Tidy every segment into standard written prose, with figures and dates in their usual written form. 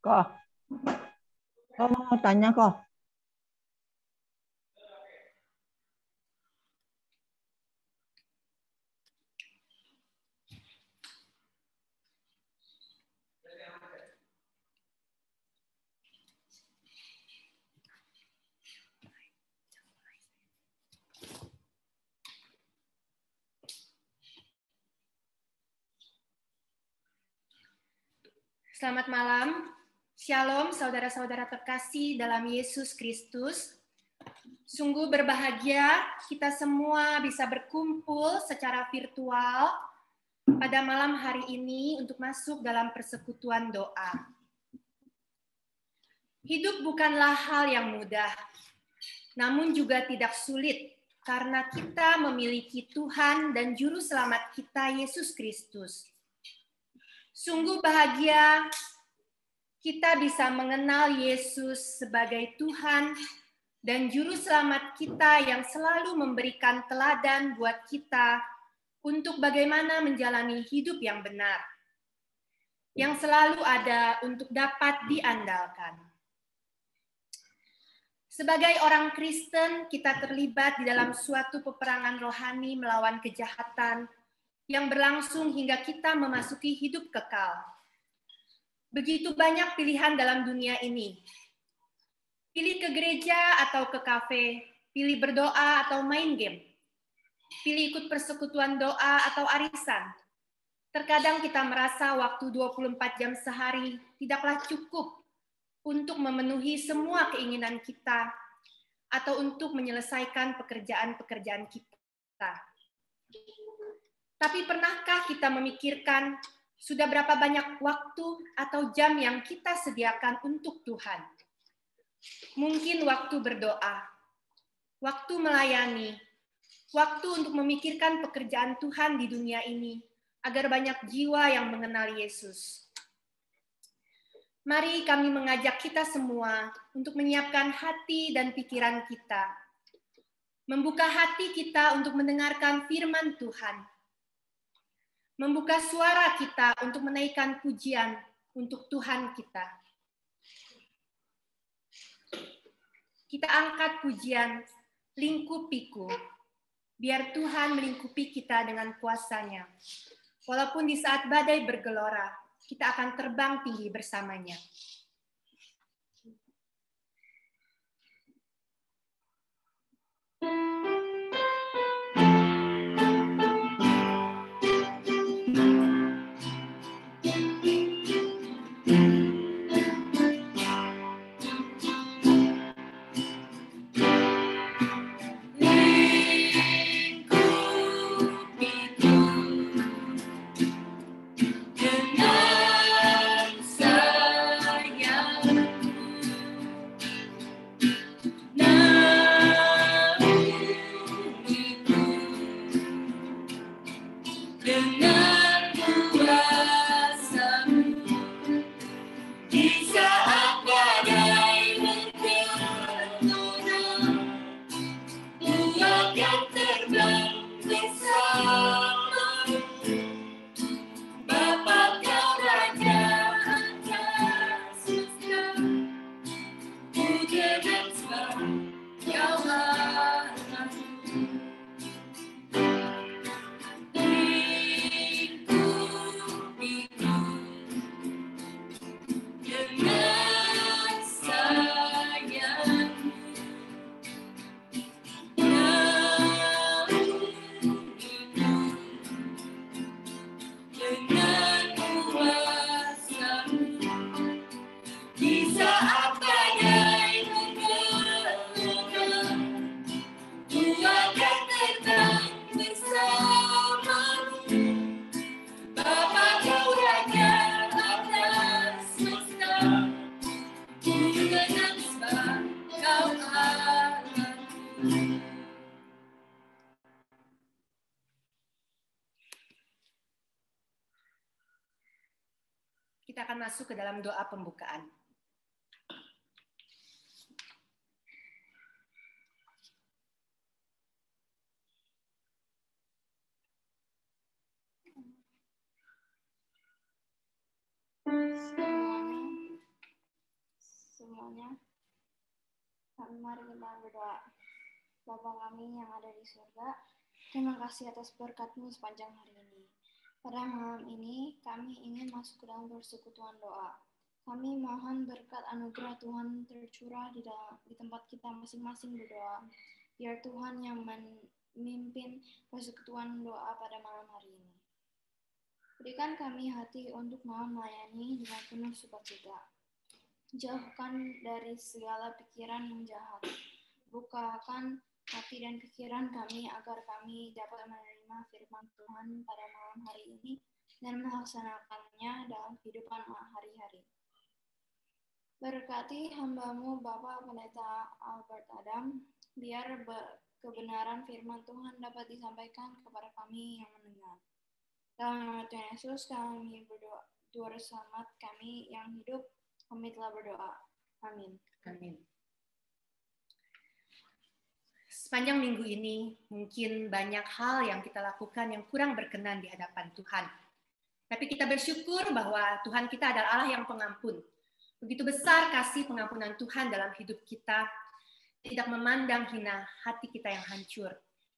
Kok, mau tanya kok. Selamat malam, Shalom saudara-saudara terkasih dalam Yesus Kristus. Sungguh berbahagia kita semua bisa berkumpul secara virtual pada malam hari ini untuk masuk dalam persekutuan doa. Hidup bukanlah hal yang mudah, namun juga tidak sulit karena kita memiliki Tuhan dan Juru Selamat kita, Yesus Kristus. Sungguh bahagia kita bisa mengenal Yesus sebagai Tuhan dan Juru Selamat kita yang selalu memberikan teladan buat kita untuk bagaimana menjalani hidup yang benar, yang selalu ada untuk dapat diandalkan. Sebagai orang Kristen, kita terlibat di dalam suatu peperangan rohani melawan kejahatan yang berlangsung hingga kita memasuki hidup kekal. Begitu banyak pilihan dalam dunia ini. Pilih ke gereja atau ke kafe, pilih berdoa atau main game, pilih ikut persekutuan doa atau arisan. Terkadang kita merasa waktu 24 jam sehari tidaklah cukup untuk memenuhi semua keinginan kita atau untuk menyelesaikan pekerjaan-pekerjaan kita. Tapi pernahkah kita memikirkan sudah berapa banyak waktu atau jam yang kita sediakan untuk Tuhan? Mungkin waktu berdoa, waktu melayani, waktu untuk memikirkan pekerjaan Tuhan di dunia ini, agar banyak jiwa yang mengenal Yesus. Mari kami mengajak kita semua untuk menyiapkan hati dan pikiran kita, membuka hati kita untuk mendengarkan firman Tuhan, membuka suara kita untuk menaikkan pujian untuk Tuhan kita. Kita angkat pujian, lingkupiku, biar Tuhan melingkupi kita dengan kuasa-Nya. Walaupun di saat badai bergelora, kita akan terbang tinggi bersamanya. Kita akan masuk ke dalam doa pembukaan. berdoa. Bapa kami yang ada di surga, terima kasih atas berkat-Mu sepanjang hari ini. Pada malam ini, kami ingin masuk ke dalam persekutuan doa. Kami mohon berkat anugerah Tuhan tercurah di tempat kita masing-masing berdoa. Biar Tuhan yang memimpin persekutuan doa pada malam hari ini. Berikan kami hati untuk mau melayani dengan penuh sukacita. Jauhkan dari segala pikiran yang jahat. Bukakan hati dan pikiran kami agar kami dapat menerima firman Tuhan pada malam hari ini dan melaksanakannya dalam kehidupan hari-hari. Berkati hamba-Mu Bapak Pendeta Albert Adam, biar kebenaran firman Tuhan dapat disampaikan kepada kami yang mendengar. Dalam nama Tuhan Yesus kami berdoa, Juru Selamat kami yang hidup, kami telah berdoa. Amin. Amin. Sepanjang minggu ini mungkin banyak hal yang kita lakukan yang kurang berkenan di hadapan Tuhan. Tapi kita bersyukur bahwa Tuhan kita adalah Allah yang pengampun. Begitu besar kasih pengampunan Tuhan dalam hidup kita, tidak memandang hina hati kita yang hancur.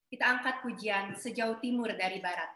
Kita angkat pujian sejauh timur dari barat.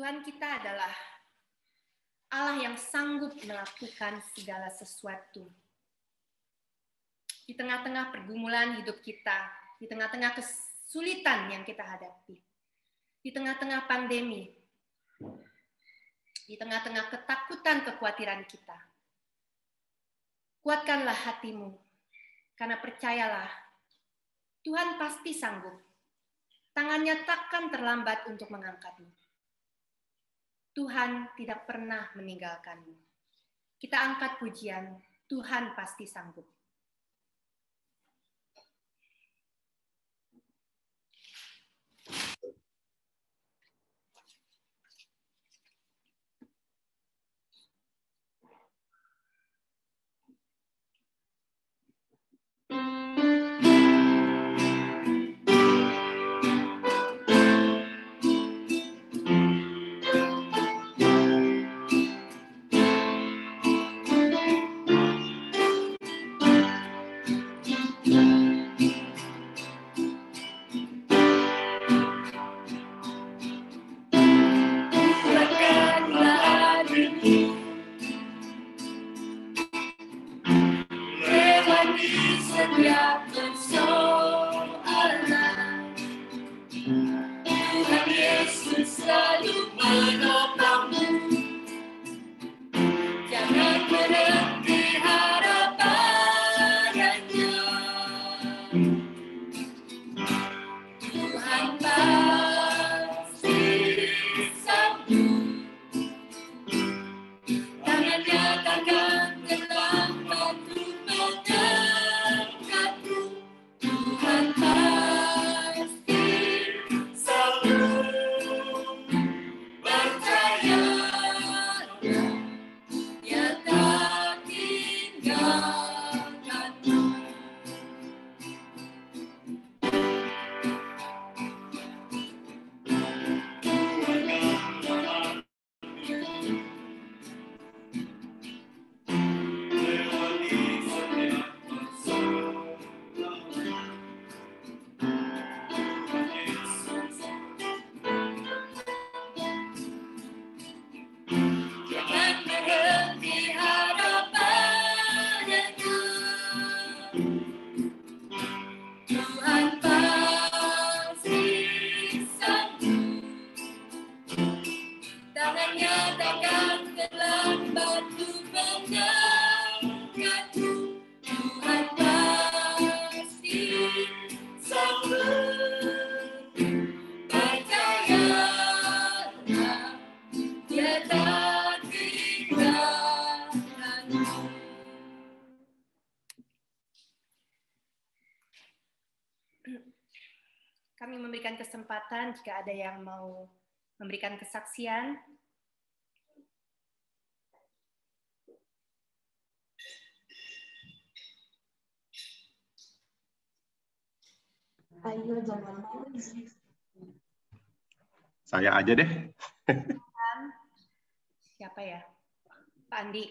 Tuhan kita adalah Allah yang sanggup melakukan segala sesuatu. Di tengah-tengah pergumulan hidup kita, di tengah-tengah kesulitan yang kita hadapi, di tengah-tengah pandemi, di tengah-tengah ketakutan, kekhawatiran kita. Kuatkanlah hatimu, karena percayalah, Tuhan pasti sanggup. Tangannya takkan terlambat untuk mengangkatmu. Tuhan tidak pernah meninggalkanmu. Kita angkat pujian, Tuhan pasti sanggup. Kami memberikan kesempatan jika ada yang mau memberikan kesaksian. Saya aja deh. Siapa ya? Pak Andi.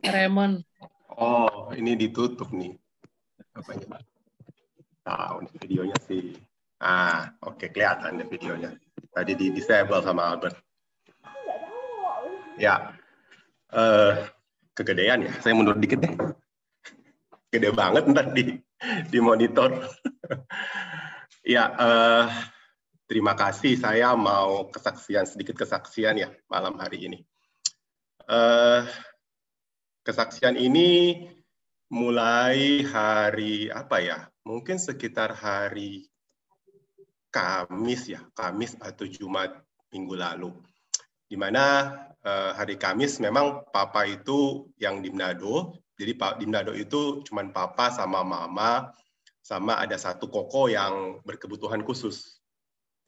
Raymond. Oh, ini ditutup nih. Apanya, Pak? Tahu nih videonya sih. Oke, kelihatan deh videonya. Tadi di disable sama Albert. Ya, kegedean ya. Saya mundur dikit deh. Gede banget ntar di monitor. Ya, terima kasih. Saya mau sedikit kesaksian ya malam hari ini. Kesaksian ini mulai hari apa ya? Mungkin sekitar hari Kamis ya, Kamis atau Jumat minggu lalu. Di mana hari Kamis memang papa itu yang di Manado. Jadi di Manado itu cuma papa sama mama, sama ada satu koko yang berkebutuhan khusus.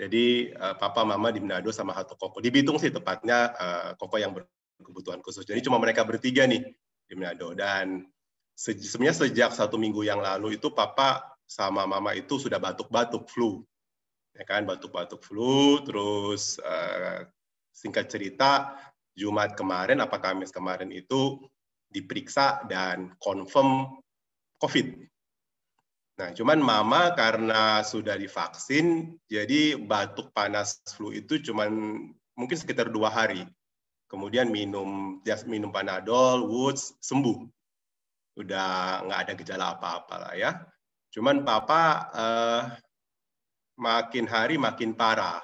Jadi papa mama di Manado sama satu koko. Di Bitung sih tepatnya koko yang berkebutuhan khusus. Jadi cuma mereka bertiga nih di Manado. Dan sebenarnya sejak 1 minggu yang lalu itu papa sama mama itu sudah batuk-batuk flu. Ya kan, batuk-batuk flu, terus singkat cerita Jumat kemarin apa Kamis kemarin itu diperiksa dan confirm COVID. Nah, cuman mama karena sudah divaksin, jadi batuk panas flu itu cuman mungkin sekitar 2 hari. Kemudian minum Panadol, Woods, sembuh. Udah nggak ada gejala apa-apa lah ya. Cuman papa makin hari makin parah.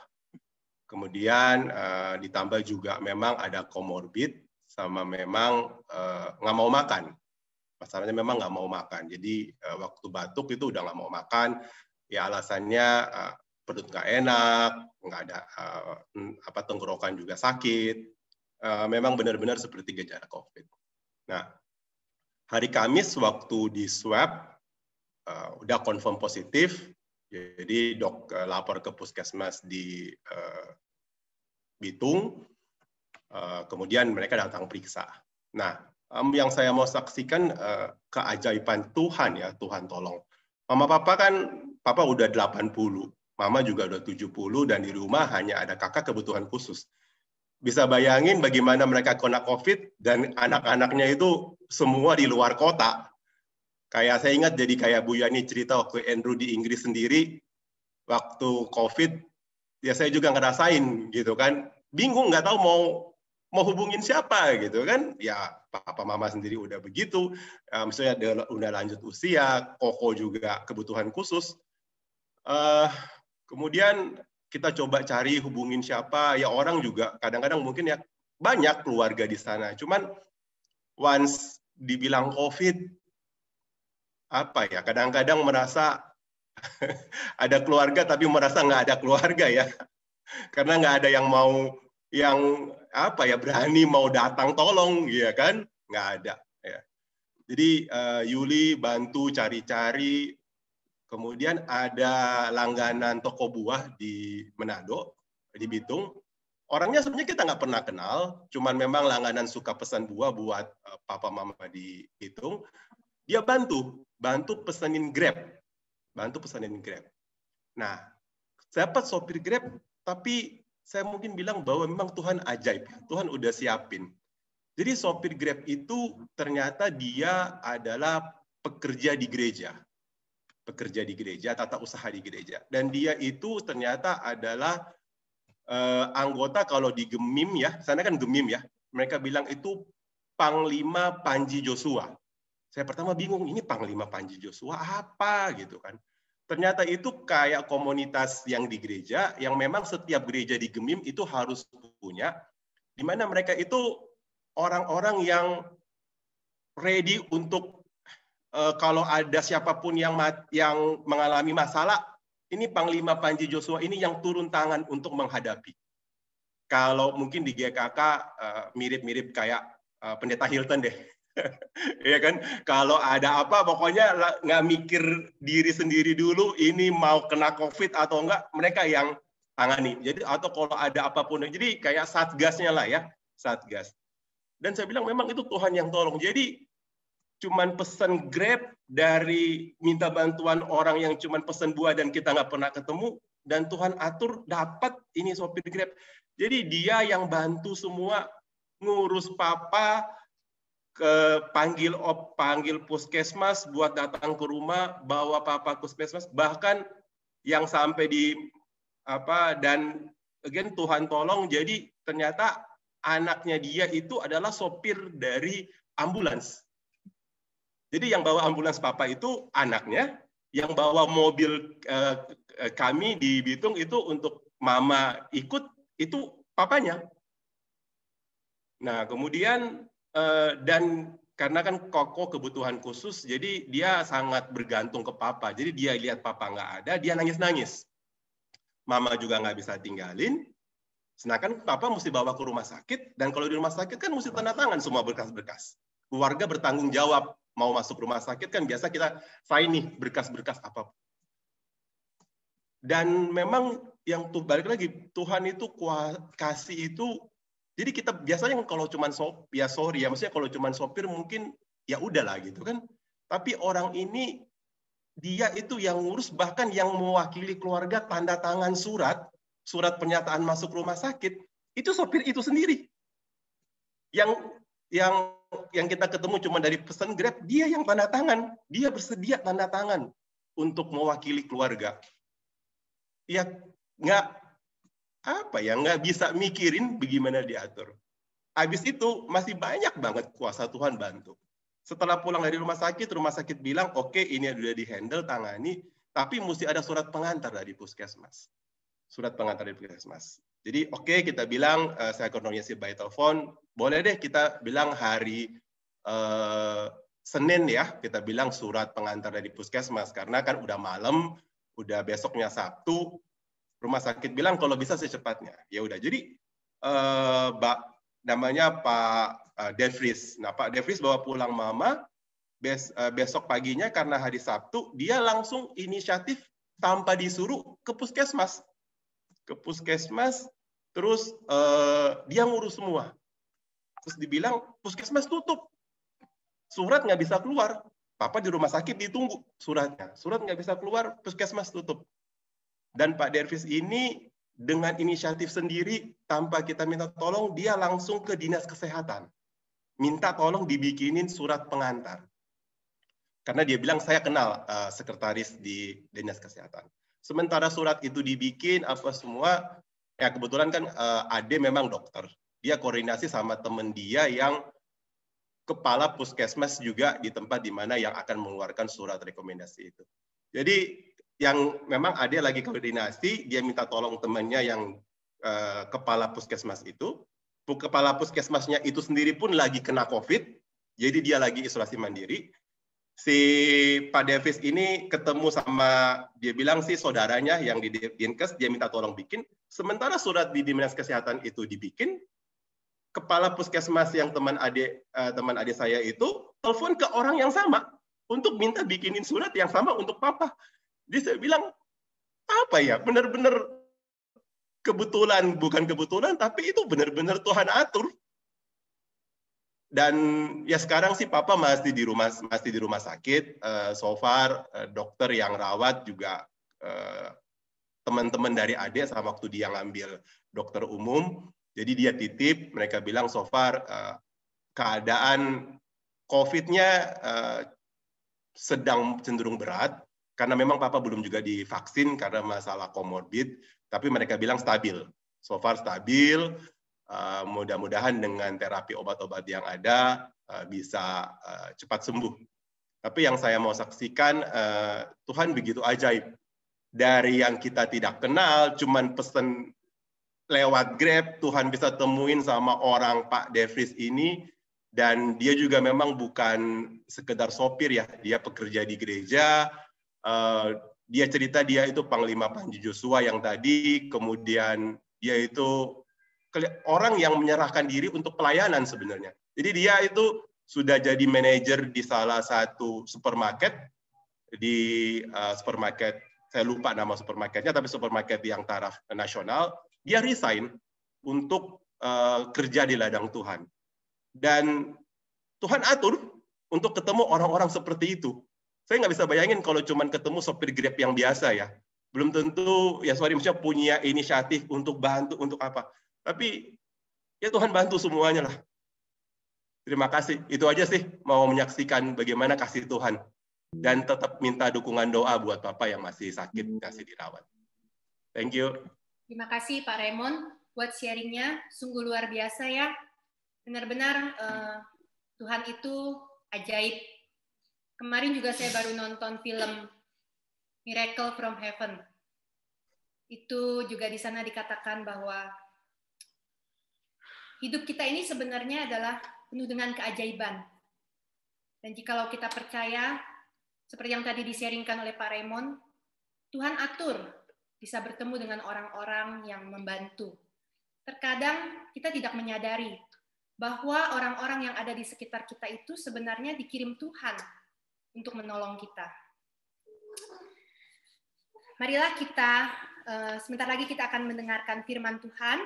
Kemudian ditambah juga memang ada komorbid sama memang nggak mau makan. Masalahnya memang nggak mau makan. Jadi waktu batuk itu udah nggak mau makan. Ya alasannya perut nggak enak, nggak ada tenggorokan juga sakit. Memang benar-benar seperti gejala COVID. Nah, hari Kamis waktu di swab udah confirm positif. Jadi dok lapor ke puskesmas di Bitung. Kemudian mereka datang periksa. Nah, yang saya mau saksikan keajaiban Tuhan ya, Tuhan tolong. Mama papa kan, papa udah 80, mama juga udah 70, dan di rumah hanya ada kakak kebutuhan khusus. Bisa bayangin bagaimana mereka kena COVID dan anak-anaknya itu semua di luar kota. Kayak saya ingat jadi kayak Bu Yani cerita waktu Andrew di Inggris sendiri, waktu COVID, ya saya juga ngerasain gitu kan, bingung nggak tahu mau hubungin siapa gitu kan, ya papa mama sendiri udah begitu, misalnya udah lanjut usia, Koko juga kebutuhan khusus, kemudian kita coba cari hubungin siapa, ya orang juga kadang-kadang mungkin ya banyak keluarga di sana, cuman once dibilang COVID, apa ya, kadang-kadang merasa ada keluarga tapi merasa nggak ada keluarga ya, karena nggak ada yang mau yang apa ya berani mau datang tolong ya kan, nggak ada ya. Jadi Yuli bantu cari-cari, kemudian ada langganan toko buah di Manado, di Bitung. Orangnya sebenarnya kita nggak pernah kenal, cuman memang langganan suka pesan buah buat papa mama di Bitung. Dia bantu pesanin Grab, Nah, dapat sopir Grab, tapi saya mungkin bilang bahwa memang Tuhan ajaib. Tuhan udah siapin. Jadi sopir Grab itu ternyata dia adalah pekerja di gereja, tata usaha di gereja. Dan dia itu ternyata adalah anggota kalau di Gemim ya, sana kan Gemim ya, mereka bilang itu Panglima Panji Joshua. Saya pertama bingung, ini Panglima Panji Joshua apa gitu kan. Ternyata itu kayak komunitas yang di gereja, yang memang setiap gereja di Gemim itu harus punya, di mana mereka itu orang-orang yang ready untuk kalau ada siapapun yang mengalami masalah, ini Panglima Panji Joshua ini yang turun tangan untuk menghadapi. Kalau mungkin di GKK mirip-mirip kayak Pendeta Hilton deh. Ya kan, kalau ada apa pokoknya nggak mikir diri sendiri dulu ini mau kena COVID atau enggak, mereka yang tangani. Jadi atau kalau ada apapun, jadi kayak satgasnya lah ya, satgas. Dan saya bilang memang itu Tuhan yang tolong. Jadi cuman pesan Grab dari minta bantuan orang yang cuman pesan buah dan kita nggak pernah ketemu, dan Tuhan atur dapat ini sopir Grab. Jadi dia yang bantu semua, ngurus papa, panggil puskesmas buat datang ke rumah, bawa papa ke puskesmas, bahkan yang sampai di dan again Tuhan tolong, jadi ternyata anaknya dia itu adalah sopir dari ambulans. Jadi yang bawa ambulans papa itu anaknya, yang bawa mobil kami di Bitung itu untuk mama ikut itu papanya. Nah kemudian dan karena kan Koko kebutuhan khusus, jadi dia sangat bergantung ke papa. Jadi dia lihat papa nggak ada, dia nangis-nangis. Mama juga nggak bisa tinggalin. Sedangkan papa mesti bawa ke rumah sakit, dan kalau di rumah sakit kan mesti tanda tangan semua berkas-berkas. Keluarga bertanggung jawab, mau masuk rumah sakit kan biasa kita sign nih berkas-berkas apapun. Dan memang yang tuh balik lagi, Tuhan itu kasih itu. Jadi kita biasanya kalau cuma sopir, ya sorry ya, maksudnya kalau cuma sopir mungkin ya udahlah gitu kan. Tapi orang ini dia itu yang ngurus, bahkan yang mewakili keluarga tanda tangan surat pernyataan masuk rumah sakit, itu sopir itu sendiri. Yang kita ketemu cuma dari pesan Grab, dia yang tanda tangan, dia bersedia tanda tangan untuk mewakili keluarga. Ya nggak bisa mikirin bagaimana diatur. Habis itu masih banyak banget kuasa Tuhan bantu. Setelah pulang dari rumah sakit bilang oke, ini sudah di-handle, tangani, tapi mesti ada surat pengantar dari puskesmas. Jadi oke, kita bilang saya koordinasi by telepon, boleh deh kita bilang hari Senin ya, kita bilang surat pengantar dari puskesmas, karena kan udah malam, udah besoknya Sabtu, rumah sakit bilang kalau bisa secepatnya. Ya udah, jadi namanya Pak Devris. Nah, Pak Devris bawa pulang mama, besok paginya karena hari Sabtu, dia langsung inisiatif tanpa disuruh ke puskesmas. Ke puskesmas, terus dia ngurus semua. Terus dibilang, puskesmas tutup. Surat nggak bisa keluar. Papa di rumah sakit ditunggu suratnya. Surat nggak bisa keluar, puskesmas tutup. Dan Pak Dervis ini dengan inisiatif sendiri, tanpa kita minta tolong, dia langsung ke dinas kesehatan. Minta tolong dibikinin surat pengantar. Karena dia bilang, saya kenal sekretaris di dinas kesehatan. Sementara surat itu dibikin, apa semua, ya kebetulan kan Ade memang dokter. Dia koordinasi sama temen dia yang kepala puskesmas juga di tempat di mana yang akan mengeluarkan surat rekomendasi itu. Jadi yang memang Ade lagi koordinasi, dia minta tolong temannya yang kepala puskesmas itu. Kepala puskesmasnya itu sendiri pun lagi kena COVID, jadi dia lagi isolasi mandiri. Si Pak Davis ini ketemu sama, dia bilang sih saudaranya yang di Dinkes, dia minta tolong bikin. Sementara surat di Dinas Kesehatan itu dibikin, kepala puskesmas yang teman adik saya itu telepon ke orang yang sama untuk minta bikinin surat yang sama untuk papa. Jadi saya bilang, apa ya, benar-benar kebetulan, bukan kebetulan, tapi itu benar-benar Tuhan atur. Dan ya sekarang sih papa masih di rumah sakit. So far dokter yang rawat juga teman-teman dari adik sama waktu dia ngambil dokter umum. Jadi dia titip, mereka bilang so far keadaan COVID-nya sedang cenderung berat, karena memang papa belum juga divaksin karena masalah komorbid, tapi mereka bilang stabil. So far stabil, mudah-mudahan dengan terapi obat-obat yang ada bisa cepat sembuh. Tapi yang saya mau saksikan, Tuhan begitu ajaib. Dari yang kita tidak kenal, cuman pesen lewat Grab, Tuhan bisa temuin sama orang Pak Devris ini, dan dia juga memang bukan sekedar sopir ya, dia pekerja di gereja, dia cerita dia itu Panglima Panji Joshua yang tadi, kemudian dia itu orang yang menyerahkan diri untuk pelayanan sebenarnya. Jadi dia itu sudah jadi manajer di salah satu supermarket, di supermarket, saya lupa nama supermarketnya, tapi supermarket yang taraf nasional. Dia resign untuk kerja di ladang Tuhan. Dan Tuhan atur untuk ketemu orang-orang seperti itu. Saya nggak bisa bayangin kalau cuma ketemu sopir Grab yang biasa ya. Belum tentu, ya maksudnya punya inisiatif untuk bantu, untuk apa. Tapi ya Tuhan bantu semuanya lah. Terima kasih. Itu aja sih, mau menyaksikan bagaimana kasih Tuhan. Dan tetap minta dukungan doa buat Bapak yang masih sakit, masih dirawat. Thank you. Terima kasih Pak Raymond buat sharingnya, sungguh luar biasa ya. Benar-benar Tuhan itu ajaib. Kemarin juga saya baru nonton film Miracle from Heaven. Itu juga di sana dikatakan bahwa hidup kita ini sebenarnya adalah penuh dengan keajaiban. Dan jikalau kita percaya, seperti yang tadi di-sharingkan oleh Pak Raymond, Tuhan atur bisa bertemu dengan orang-orang yang membantu. Terkadang kita tidak menyadari bahwa orang-orang yang ada di sekitar kita itu sebenarnya dikirim Tuhan untuk menolong kita. Marilah kita, sebentar lagi kita akan mendengarkan firman Tuhan.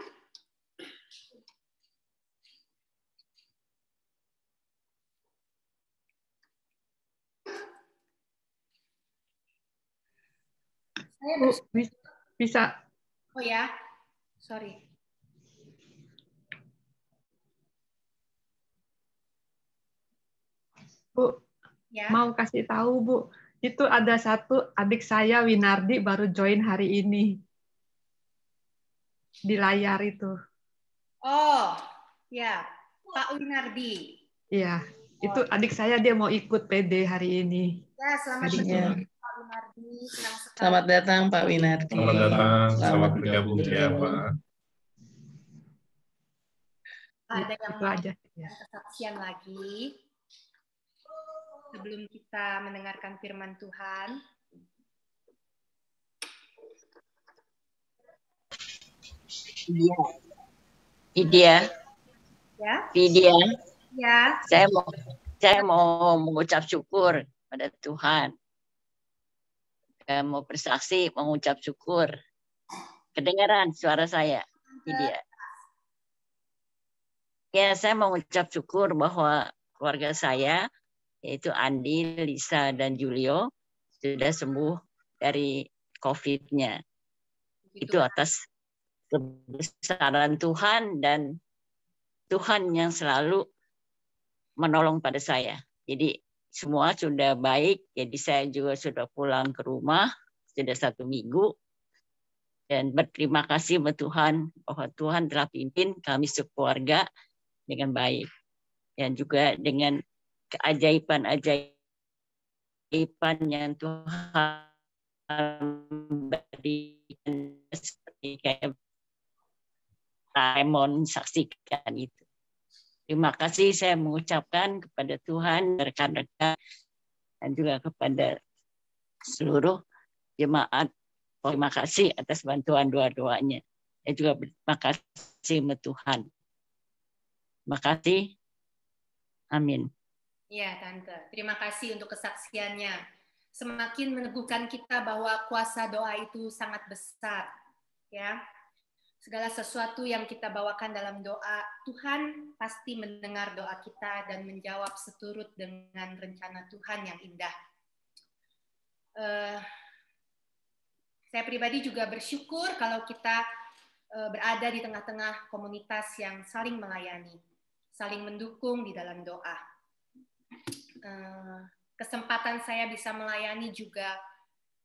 Bisa. Oh ya, sorry. Bu, Ya. mau kasih tahu Bu, itu ada satu adik saya Winardi baru join hari ini di layar itu. Oh, ya, Pak Winardi. Iya, itu adik saya, dia mau ikut PD hari ini. Ya, selamat datang Pak Winardi. Senang sekali. Selamat datang Pak Winardi. Selamat datang, selamat bergabung ya Pak. Ada yang itu aja. kesaksian lagi. sebelum kita mendengarkan firman Tuhan. Vidya. Ya. Vidya. Ya. Saya mau mengucap syukur pada Tuhan. Saya mau bersaksi, mengucap syukur. Kedengaran suara saya, Vidya. Ya, saya mengucap syukur bahwa keluarga saya, yaitu Andi, Lisa, dan Julio, sudah sembuh dari COVID-nya. Itu atas kebesaran Tuhan dan Tuhan yang selalu menolong pada saya. Jadi semua sudah baik, jadi saya juga sudah pulang ke rumah, sudah 1 minggu. Dan berterima kasih kepada Tuhan bahwa Tuhan telah pimpin kami sekeluarga dengan baik. Dan juga dengan keajaiban-ajaiban yang Tuhan berikan seperti kayak Raymond saksikan itu. Terima kasih saya mengucapkan kepada Tuhan, rekan-rekan, dan juga kepada seluruh jemaat. Terima kasih atas bantuan doa-doanya. Saya juga berterima kasih kepada Tuhan. Terima kasih. Amin. Ya, Tante. Terima kasih untuk kesaksiannya. Semakin meneguhkan kita bahwa kuasa doa itu sangat besar. Ya. Segala sesuatu yang kita bawakan dalam doa, Tuhan pasti mendengar doa kita dan menjawab seturut dengan rencana Tuhan yang indah. Saya pribadi juga bersyukur kalau kita berada di tengah-tengah komunitas yang saling melayani, saling mendukung di dalam doa. Kesempatan saya bisa melayani juga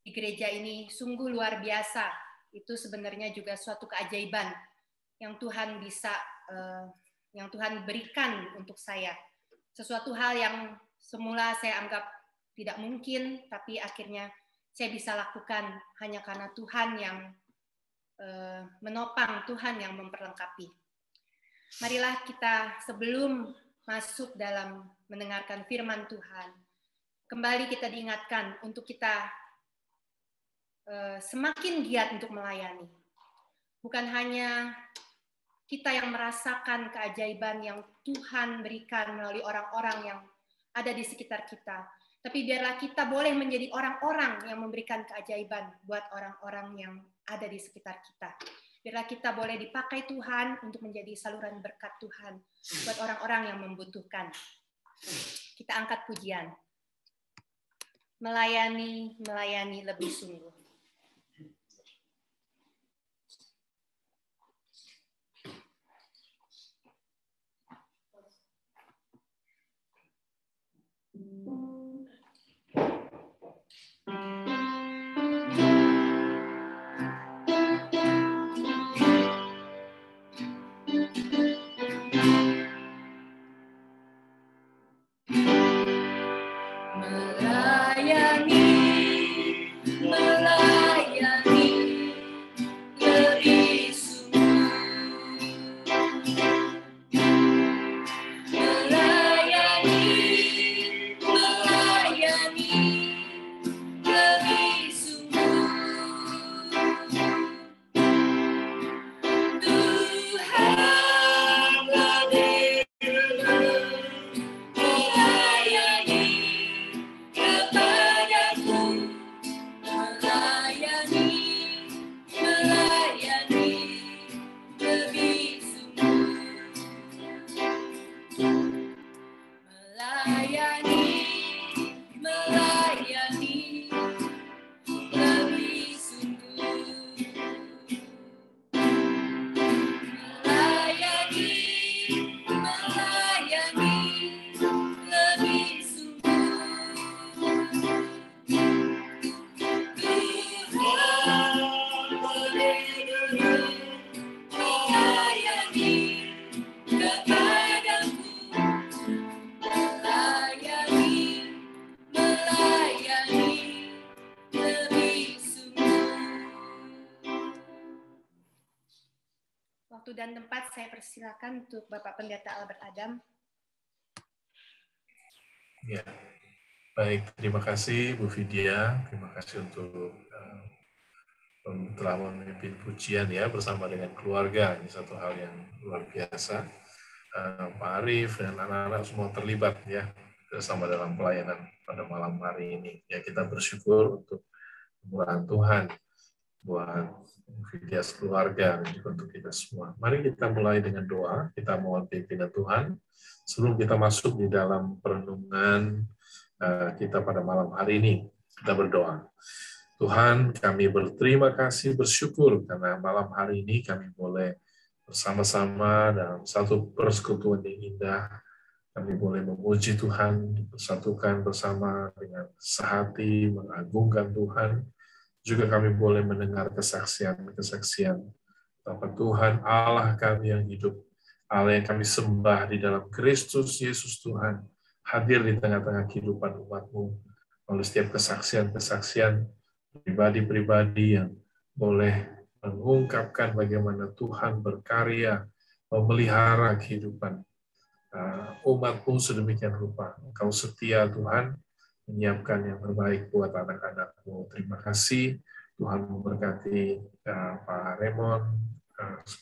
di gereja ini sungguh luar biasa. Itu sebenarnya juga suatu keajaiban yang Tuhan yang Tuhan berikan untuk saya. Sesuatu hal yang semula saya anggap tidak mungkin, tapi akhirnya saya bisa lakukan hanya karena Tuhan yang menopang, Tuhan yang memperlengkapi. Marilah kita sebelum masuk dalam mendengarkan firman Tuhan, kembali kita diingatkan untuk kita semakin giat untuk melayani. Bukan hanya kita yang merasakan keajaiban yang Tuhan berikan melalui orang-orang yang ada di sekitar kita, tapi biarlah kita boleh menjadi orang-orang yang memberikan keajaiban buat orang-orang yang ada di sekitar kita. Biarlah kita boleh dipakai Tuhan untuk menjadi saluran berkat Tuhan buat orang-orang yang membutuhkan. Kita angkat pujian. Melayani lebih sungguh. Waktu dan tempat saya persilakan untuk Bapak Pendeta Albert Adam. Ya. Baik, terima kasih Bu Vidya. Terima kasih untuk telah memimpin pujian ya bersama dengan keluarga. Ini satu hal yang luar biasa. Pak Arief dan anak-anak semua terlibat ya bersama dalam pelayanan pada malam hari ini. Ya, kita bersyukur untuk kemurahan Tuhan buat Vidya keluarga dan juga untuk kita semua. Mari kita mulai dengan doa. Kita mohon pimpinan Tuhan sebelum kita masuk di dalam perenungan kita pada malam hari ini. Kita berdoa. Tuhan, kami berterima kasih, bersyukur karena malam hari ini kami boleh bersama-sama dalam satu persekutuan yang indah. Kami boleh memuji Tuhan, bersatukan bersama dengan sehati, mengagungkan Tuhan. Juga kami boleh mendengar kesaksian-kesaksian bahwa Tuhan Allah kami yang hidup, Allah yang kami sembah di dalam Kristus Yesus Tuhan, hadir di tengah-tengah kehidupan umat-Mu melalui setiap kesaksian-kesaksian pribadi-pribadi yang boleh mengungkapkan bagaimana Tuhan berkarya memelihara kehidupan umat-Mu sedemikian rupa. Engkau setia Tuhan, menyiapkan yang terbaik buat anak-anak-Mu. Terima kasih Tuhan memberkati Pak Raymond,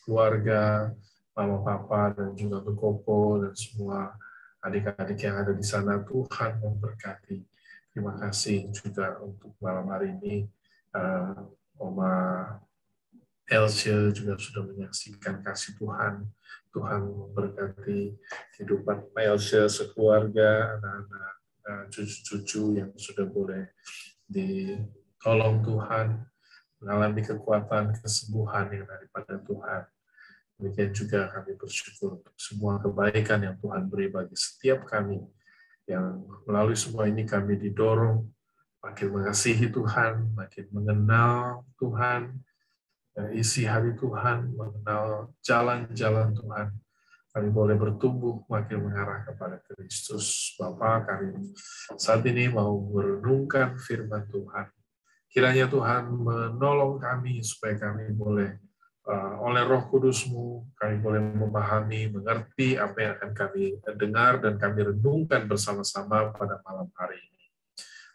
keluarga, Mama Papa, dan juga Koko, dan semua adik-adik yang ada di sana. Tuhan memberkati. Terima kasih juga untuk malam hari ini Oma Elsie juga sudah menyaksikan kasih Tuhan. Tuhan memberkati kehidupan Pak Elsie sekeluarga, anak-anak, cucu-cucu yang sudah boleh ditolong Tuhan, mengalami kekuatan, kesembuhan yang daripada Tuhan. Demikian juga kami bersyukur untuk semua kebaikan yang Tuhan beri bagi setiap kami, yang melalui semua ini kami didorong makin mengasihi Tuhan, makin mengenal Tuhan, isi hati Tuhan, mengenal jalan-jalan Tuhan. Kami boleh bertumbuh makin mengarah kepada Kristus. Bapa, kami saat ini mau merenungkan firman Tuhan. Kiranya Tuhan menolong kami supaya kami boleh oleh Roh Kudus-Mu, kami boleh memahami, mengerti apa yang akan kami dengar dan kami renungkan bersama-sama pada malam hari ini.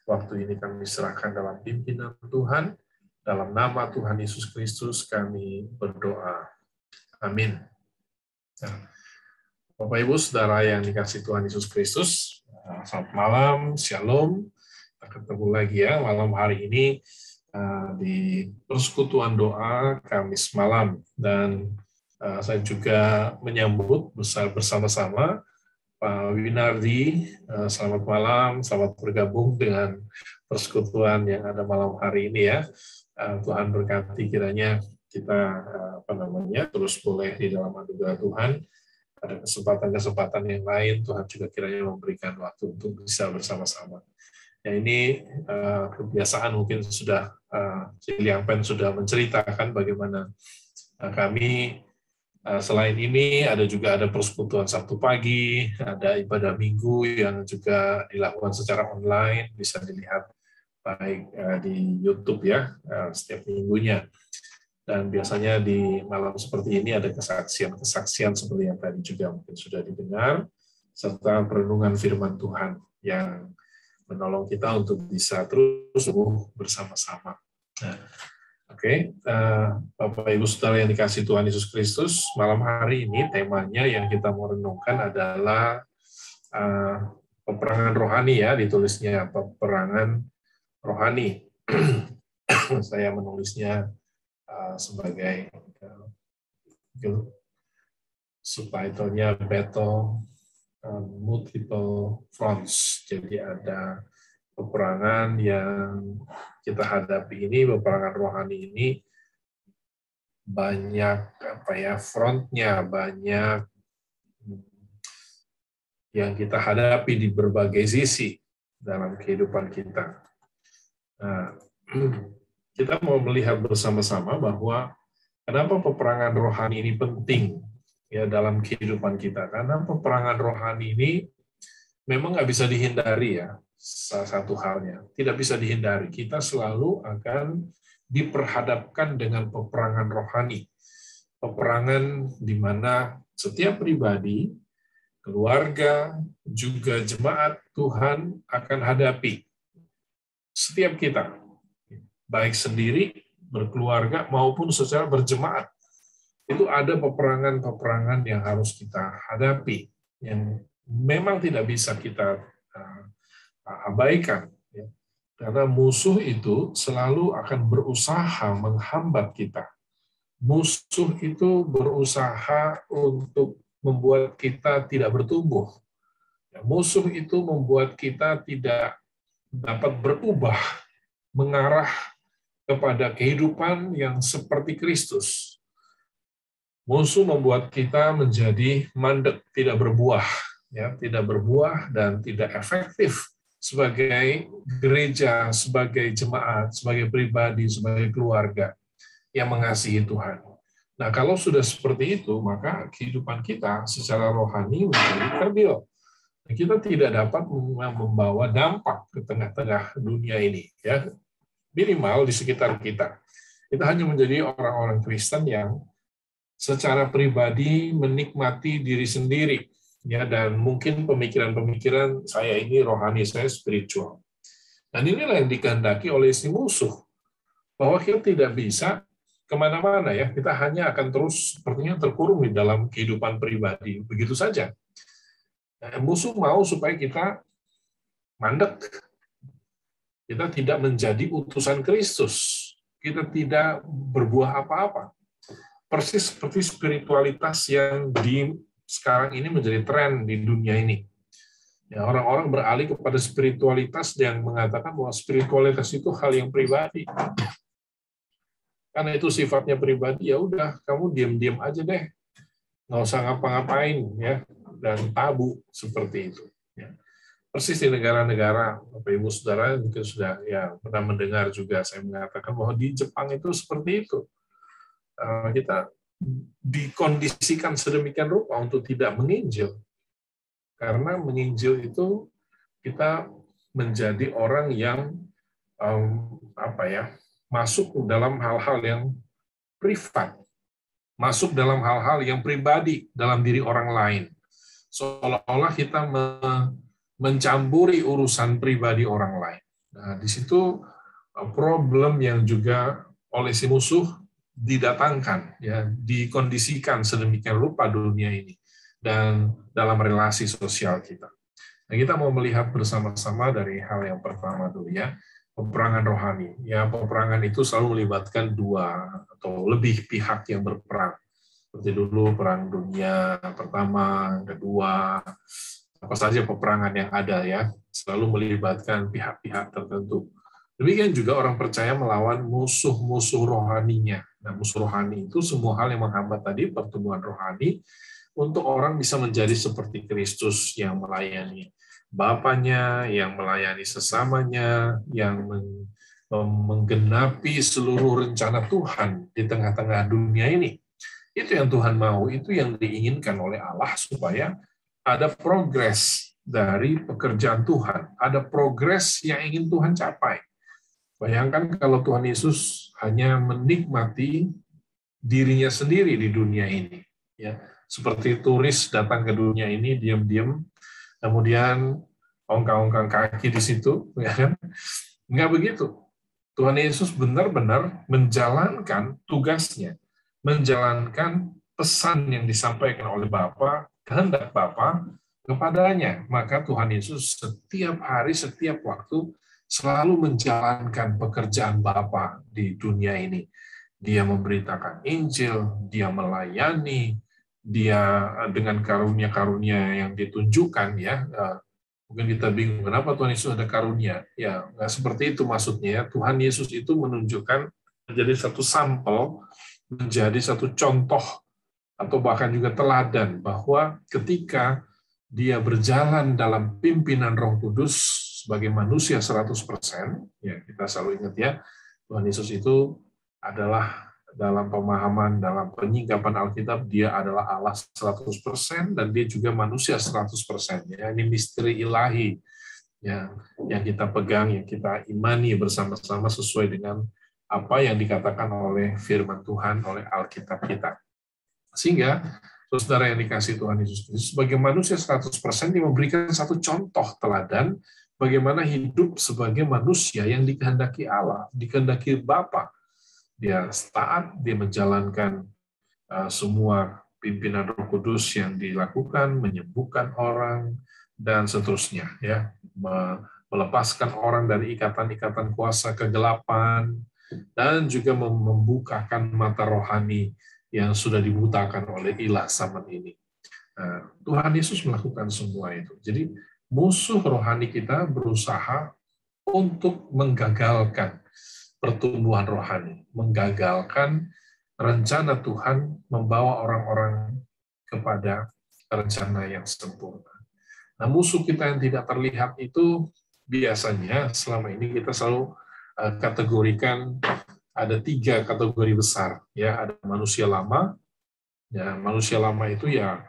Waktu ini kami serahkan dalam pimpinan Tuhan, dalam nama Tuhan Yesus Kristus kami berdoa. Amin. Nah, Bapak Ibu Saudara yang dikasihi Tuhan Yesus Kristus, selamat malam, shalom. Kita ketemu lagi ya malam hari ini di persekutuan doa Kamis malam, dan saya juga menyambut bersama-sama Pak Winardi. Selamat malam, selamat bergabung dengan persekutuan yang ada malam hari ini ya. Tuhan berkati, kiranya kita terus boleh di dalam anugerah Tuhan. Ada kesempatan-kesempatan yang lain, Tuhan juga kiranya memberikan waktu untuk bisa bersama-sama. Ya, ini kebiasaan mungkin sudah Liang Pen sudah menceritakan bagaimana kami selain ini juga ada persekutuan Sabtu pagi, ada ibadah Minggu yang juga dilakukan secara online, bisa dilihat baik di YouTube ya setiap minggunya. Dan biasanya di malam seperti ini ada kesaksian-kesaksian seperti yang tadi juga mungkin sudah didengar, serta perenungan firman Tuhan yang menolong kita untuk bisa terus bersama-sama. Nah, Oke, Bapak Ibu Saudara yang dikasihi Tuhan Yesus Kristus, malam hari ini temanya yang kita mau renungkan adalah peperangan rohani ya, ditulisnya peperangan rohani. Saya menulisnya sebagai subtitlenya Battle Multiple Fronts. Jadi ada peperangan yang kita hadapi ini, peperangan rohani ini banyak frontnya, banyak yang kita hadapi di berbagai sisi dalam kehidupan kita. Nah, kita mau melihat bersama-sama bahwa kenapa peperangan rohani ini penting ya dalam kehidupan kita. Karena peperangan rohani ini memang nggak bisa dihindari ya. Salah satu halnya tidak bisa dihindari. Kita selalu akan diperhadapkan dengan peperangan rohani. Peperangan di mana setiap pribadi, keluarga, juga jemaat Tuhan akan hadapi. Setiap kita, baik sendiri, berkeluarga, maupun secara berjemaat, itu ada peperangan-peperangan yang harus kita hadapi, yang memang tidak bisa kita abaikan. Karena musuh itu selalu akan berusaha menghambat kita. Musuh itu berusaha untuk membuat kita tidak bertumbuh. Musuh itu membuat kita tidak dapat berubah, mengarah kepada kehidupan yang seperti Kristus. Musuh membuat kita menjadi mandek, tidak berbuah, ya, tidak berbuah dan tidak efektif sebagai gereja, sebagai jemaat, sebagai pribadi, sebagai keluarga yang mengasihi Tuhan. Nah, kalau sudah seperti itu, maka kehidupan kita secara rohani menjadi kerdil. Kita tidak dapat membawa dampak ke tengah-tengah dunia ini, ya. Minimal di sekitar kita. Kita hanya menjadi orang-orang Kristen yang secara pribadi menikmati diri sendiri, ya, dan mungkin pemikiran-pemikiran saya ini rohani, saya spiritual. Dan inilah yang dikehendaki oleh si musuh, bahwa kita tidak bisa kemana-mana, ya, kita hanya akan terus sepertinya terkurung di dalam kehidupan pribadi, begitu saja. Nah, musuh mau supaya kita mandek, kita tidak menjadi utusan Kristus, kita tidak berbuah apa-apa. Persis seperti spiritualitas yang sekarang ini menjadi tren di dunia ini. Ya, orang-orang beralih kepada spiritualitas yang mengatakan bahwa spiritualitas itu hal yang pribadi. Karena itu sifatnya pribadi, ya udah, kamu diam-diam aja deh, nggak usah ngapa-ngapain, ya, dan tabu seperti itu. Ya. Persis di negara-negara, Bapak Ibu Saudara mungkin sudah ya pernah mendengar juga saya mengatakan bahwa di Jepang itu seperti itu. Kita dikondisikan sedemikian rupa untuk tidak menginjil. Karena menginjil itu kita menjadi orang yang masuk dalam hal-hal yang privat, masuk dalam hal-hal yang pribadi dalam diri orang lain. Seolah-olah kita mencampuri urusan pribadi orang lain. Nah, di situ problem yang juga oleh si musuh didatangkan, ya, dikondisikan sedemikian rupa dunia ini dan dalam relasi sosial kita. Nah, kita mau melihat bersama-sama dari hal yang pertama dulu, ya, peperangan rohani. Ya, peperangan itu selalu melibatkan dua atau lebih pihak yang berperang. Seperti dulu perang dunia pertama, kedua, apa saja peperangan yang ada, ya, selalu melibatkan pihak-pihak tertentu. Demikian juga orang percaya melawan musuh-musuh rohaninya. Nah, musuh rohani itu semua hal yang menghambat tadi pertumbuhan rohani untuk orang bisa menjadi seperti Kristus yang melayani Bapaknya, yang melayani sesamanya, yang menggenapi seluruh rencana Tuhan di tengah-tengah dunia ini. Itu yang Tuhan mau, itu yang diinginkan oleh Allah supaya ada progres dari pekerjaan Tuhan, ada progres yang ingin Tuhan capai. Bayangkan kalau Tuhan Yesus hanya menikmati dirinya sendiri di dunia ini, ya, seperti turis datang ke dunia ini diam-diam, kemudian ongkang-ongkang kaki di situ, ya kan? Nggak begitu. Tuhan Yesus benar-benar menjalankan tugasnya, menjalankan pesan yang disampaikan oleh Bapa, kehendak Bapa kepadanya. Maka Tuhan Yesus setiap hari, setiap waktu selalu menjalankan pekerjaan Bapa di dunia ini. Dia memberitakan Injil, dia melayani, dia dengan karunia-karunia yang ditunjukkan, ya. Mungkin kita bingung, kenapa Tuhan Yesus ada karunia? Ya, nggak seperti itu maksudnya, ya. Tuhan Yesus itu menunjukkan menjadi satu sampel, menjadi satu contoh, atau bahkan juga teladan, bahwa ketika dia berjalan dalam pimpinan Roh Kudus, sebagai manusia 100%, ya, kita selalu ingat, ya, Tuhan Yesus itu adalah dalam pemahaman, dalam penyingkapan Alkitab, dia adalah Allah 100% dan dia juga manusia 100%. Ya, ini misteri ilahi, ya, yang kita pegang, yang kita imani bersama-sama sesuai dengan apa yang dikatakan oleh firman Tuhan, oleh Alkitab kita. Sehingga Saudara yang dikasihi Tuhan Yesus Kristus, sebagai manusia 100%, dia memberikan satu contoh teladan bagaimana hidup sebagai manusia yang dikehendaki Allah, dikehendaki Bapa. Dia taat, dia menjalankan semua pimpinan Roh Kudus yang dilakukan, menyembuhkan orang, dan seterusnya, ya, melepaskan orang dari ikatan-ikatan kuasa kegelapan, dan juga membukakan mata rohani yang sudah dibutakan oleh ilah zaman ini. Tuhan Yesus melakukan semua itu. Jadi musuh rohani kita berusaha untuk menggagalkan pertumbuhan rohani, menggagalkan rencana Tuhan membawa orang-orang kepada rencana yang sempurna. Nah, musuh kita yang tidak terlihat itu biasanya selama ini kita selalu kategorikan ada 3 kategori besar, ya. Ada manusia lama, ya. Manusia lama itu ya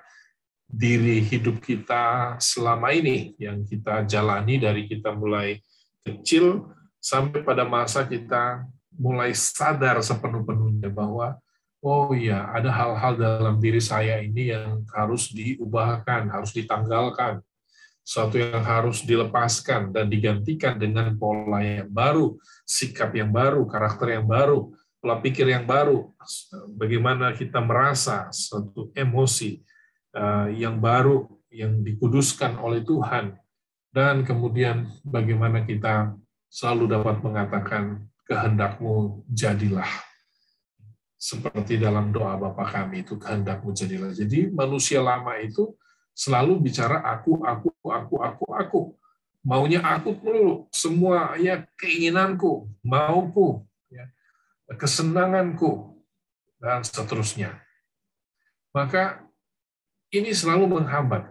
diri hidup kita selama ini yang kita jalani dari kita mulai kecil sampai pada masa kita mulai sadar sepenuh-penuhnya bahwa oh ya, ada hal-hal dalam diri saya ini yang harus diubahkan, harus ditanggalkan. Suatu yang harus dilepaskan dan digantikan dengan pola yang baru, sikap yang baru, karakter yang baru, pola pikir yang baru, bagaimana kita merasa, suatu emosi yang baru, yang dikuduskan oleh Tuhan, dan kemudian bagaimana kita selalu dapat mengatakan, kehendak-Mu jadilah. Seperti dalam doa Bapa kami itu, kehendak-Mu jadilah. Jadi manusia lama itu selalu bicara aku. Maunya aku dulu, semua ya keinginanku, mauku, ya, kesenanganku, dan seterusnya. Maka ini selalu menghambat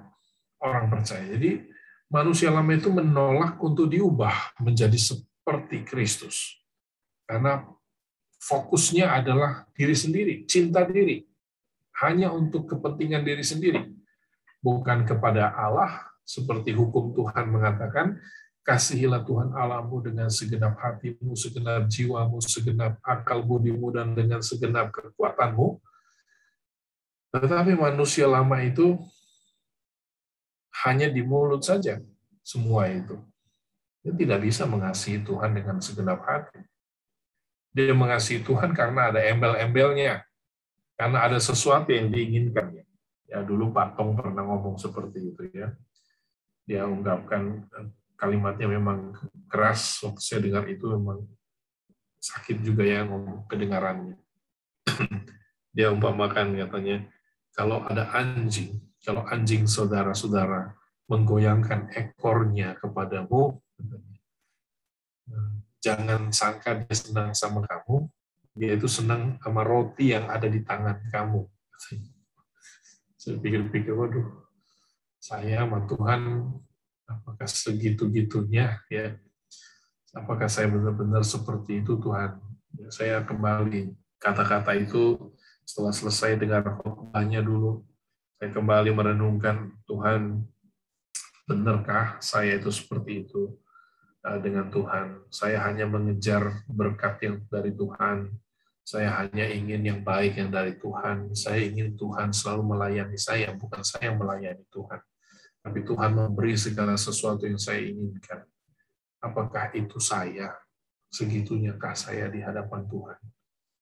orang percaya. Jadi manusia lama itu menolak untuk diubah menjadi seperti Kristus. Karena fokusnya adalah diri sendiri, cinta diri. Hanya untuk kepentingan diri sendiri. Bukan kepada Allah, seperti hukum Tuhan mengatakan, kasihilah Tuhan Allahmu dengan segenap hatimu, segenap jiwamu, segenap akal budimu, dan dengan segenap kekuatanmu. Tetapi manusia lama itu hanya di mulut saja semua itu. Dia tidak bisa mengasihi Tuhan dengan segenap hati. Dia mengasihi Tuhan karena ada embel-embelnya, karena ada sesuatu yang diinginkannya. Ya, dulu Pak Tong pernah ngomong seperti itu, ya. Dia ungkapkan kalimatnya memang keras, waktu saya dengar itu memang sakit juga ya ngomong kedengarannya. Dia umpamakan katanya, kalau ada anjing, kalau anjing saudara-saudara menggoyangkan ekornya kepadamu, jangan sangka dia senang sama kamu, dia itu senang sama roti yang ada di tangan kamu. Saya pikir-pikir, waduh, saya sama Tuhan, apakah segitu-gitunya, ya? Apakah saya benar-benar seperti itu, Tuhan? Ya, saya kembali, kata-kata itu setelah selesai dengar khotbahnya dulu, saya kembali merenungkan, Tuhan, benarkah saya itu seperti itu dengan Tuhan? Saya hanya mengejar berkat yang dari Tuhan, saya hanya ingin yang baik yang dari Tuhan. Saya ingin Tuhan selalu melayani saya, bukan saya yang melayani Tuhan. Tapi Tuhan memberi segala sesuatu yang saya inginkan. Apakah itu saya? Segitunyakah saya di hadapan Tuhan?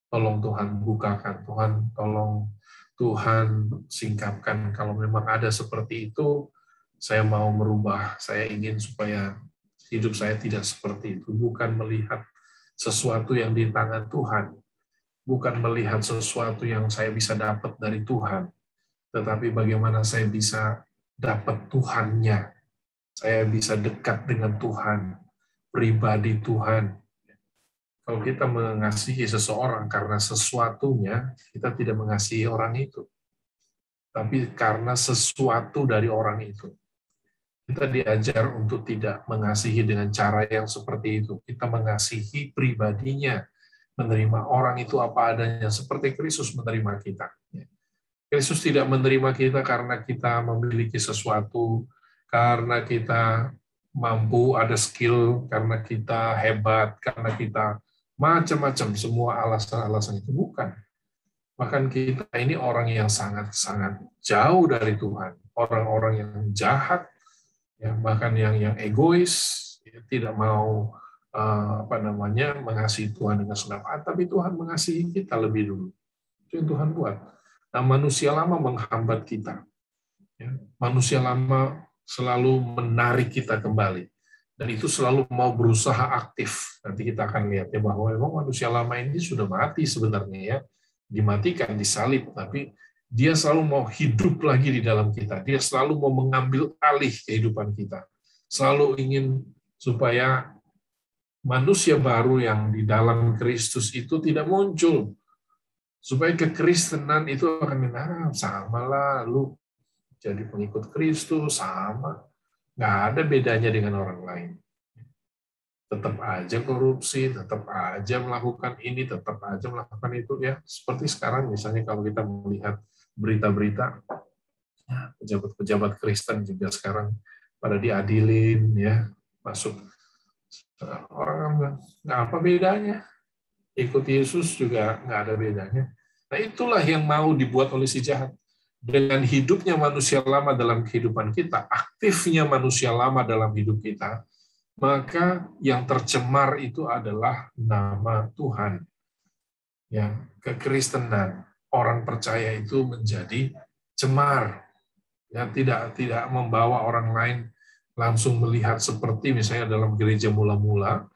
Tolong Tuhan bukakan, Tuhan tolong Tuhan singkapkan. Kalau memang ada seperti itu, saya mau merubah. Saya ingin supaya hidup saya tidak seperti itu. Bukan melihat sesuatu yang di tangan Tuhan. Bukan melihat sesuatu yang saya bisa dapat dari Tuhan, tetapi bagaimana saya bisa dapat Tuhannya. Saya bisa dekat dengan Tuhan, pribadi Tuhan. Kalau kita mengasihi seseorang karena sesuatunya, kita tidak mengasihi orang itu. Tapi karena sesuatu dari orang itu. Kita diajar untuk tidak mengasihi dengan cara yang seperti itu. Kita mengasihi pribadinya, menerima orang itu apa adanya, seperti Kristus menerima kita. Kristus tidak menerima kita karena kita memiliki sesuatu, karena kita mampu, ada skill, karena kita hebat, karena kita macam-macam, semua alasan-alasan itu bukan. Bahkan kita ini orang yang sangat-sangat jauh dari Tuhan, orang-orang yang jahat, ya, bahkan yang egois, ya, tidak mau mengasihi Tuhan dengan segenap hati, tapi Tuhan mengasihi kita lebih dulu. Itu yang Tuhan buat. Nah, manusia lama menghambat kita. Ya, manusia lama selalu menarik kita kembali. Dan itu selalu mau berusaha aktif. Nanti kita akan lihat ya bahwa memang manusia lama ini sudah mati sebenarnya ya. Dimatikan, disalib, tapi dia selalu mau hidup lagi di dalam kita. Dia selalu mau mengambil alih kehidupan kita. Selalu ingin supaya manusia baru yang di dalam Kristus itu tidak muncul. Supaya kekristenan itu akan sama lah, lu jadi pengikut Kristus, sama. Nggak ada bedanya dengan orang lain. Tetap aja korupsi, tetap aja melakukan ini, tetap aja melakukan itu. Ya, seperti sekarang misalnya kalau kita melihat berita-berita, pejabat-pejabat Kristen juga sekarang pada diadilin, ya, masuk. Orang nggak apa bedanya. Ikut Yesus juga nggak ada bedanya. Nah, itulah yang mau dibuat oleh si jahat. Dengan hidupnya manusia lama dalam kehidupan kita, aktifnya manusia lama dalam hidup kita, maka yang tercemar itu adalah nama Tuhan. Ya, kekristenan, orang percaya itu menjadi cemar. Ya, tidak membawa orang lain langsung melihat seperti misalnya dalam gereja mula-mula,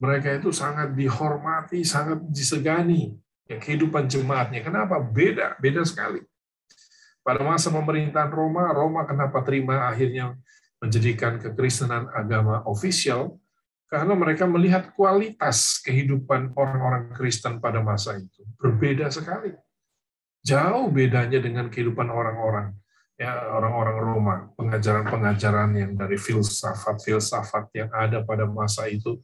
mereka itu sangat dihormati, sangat disegani. Ya, kehidupan jemaatnya, kenapa? Beda sekali. Pada masa pemerintahan Roma kenapa terima akhirnya menjadikan kekristenan agama ofisial? Karena mereka melihat kualitas kehidupan orang-orang Kristen pada masa itu. Berbeda sekali. Jauh bedanya dengan kehidupan orang-orang Roma, pengajaran-pengajaran yang dari filsafat yang ada pada masa itu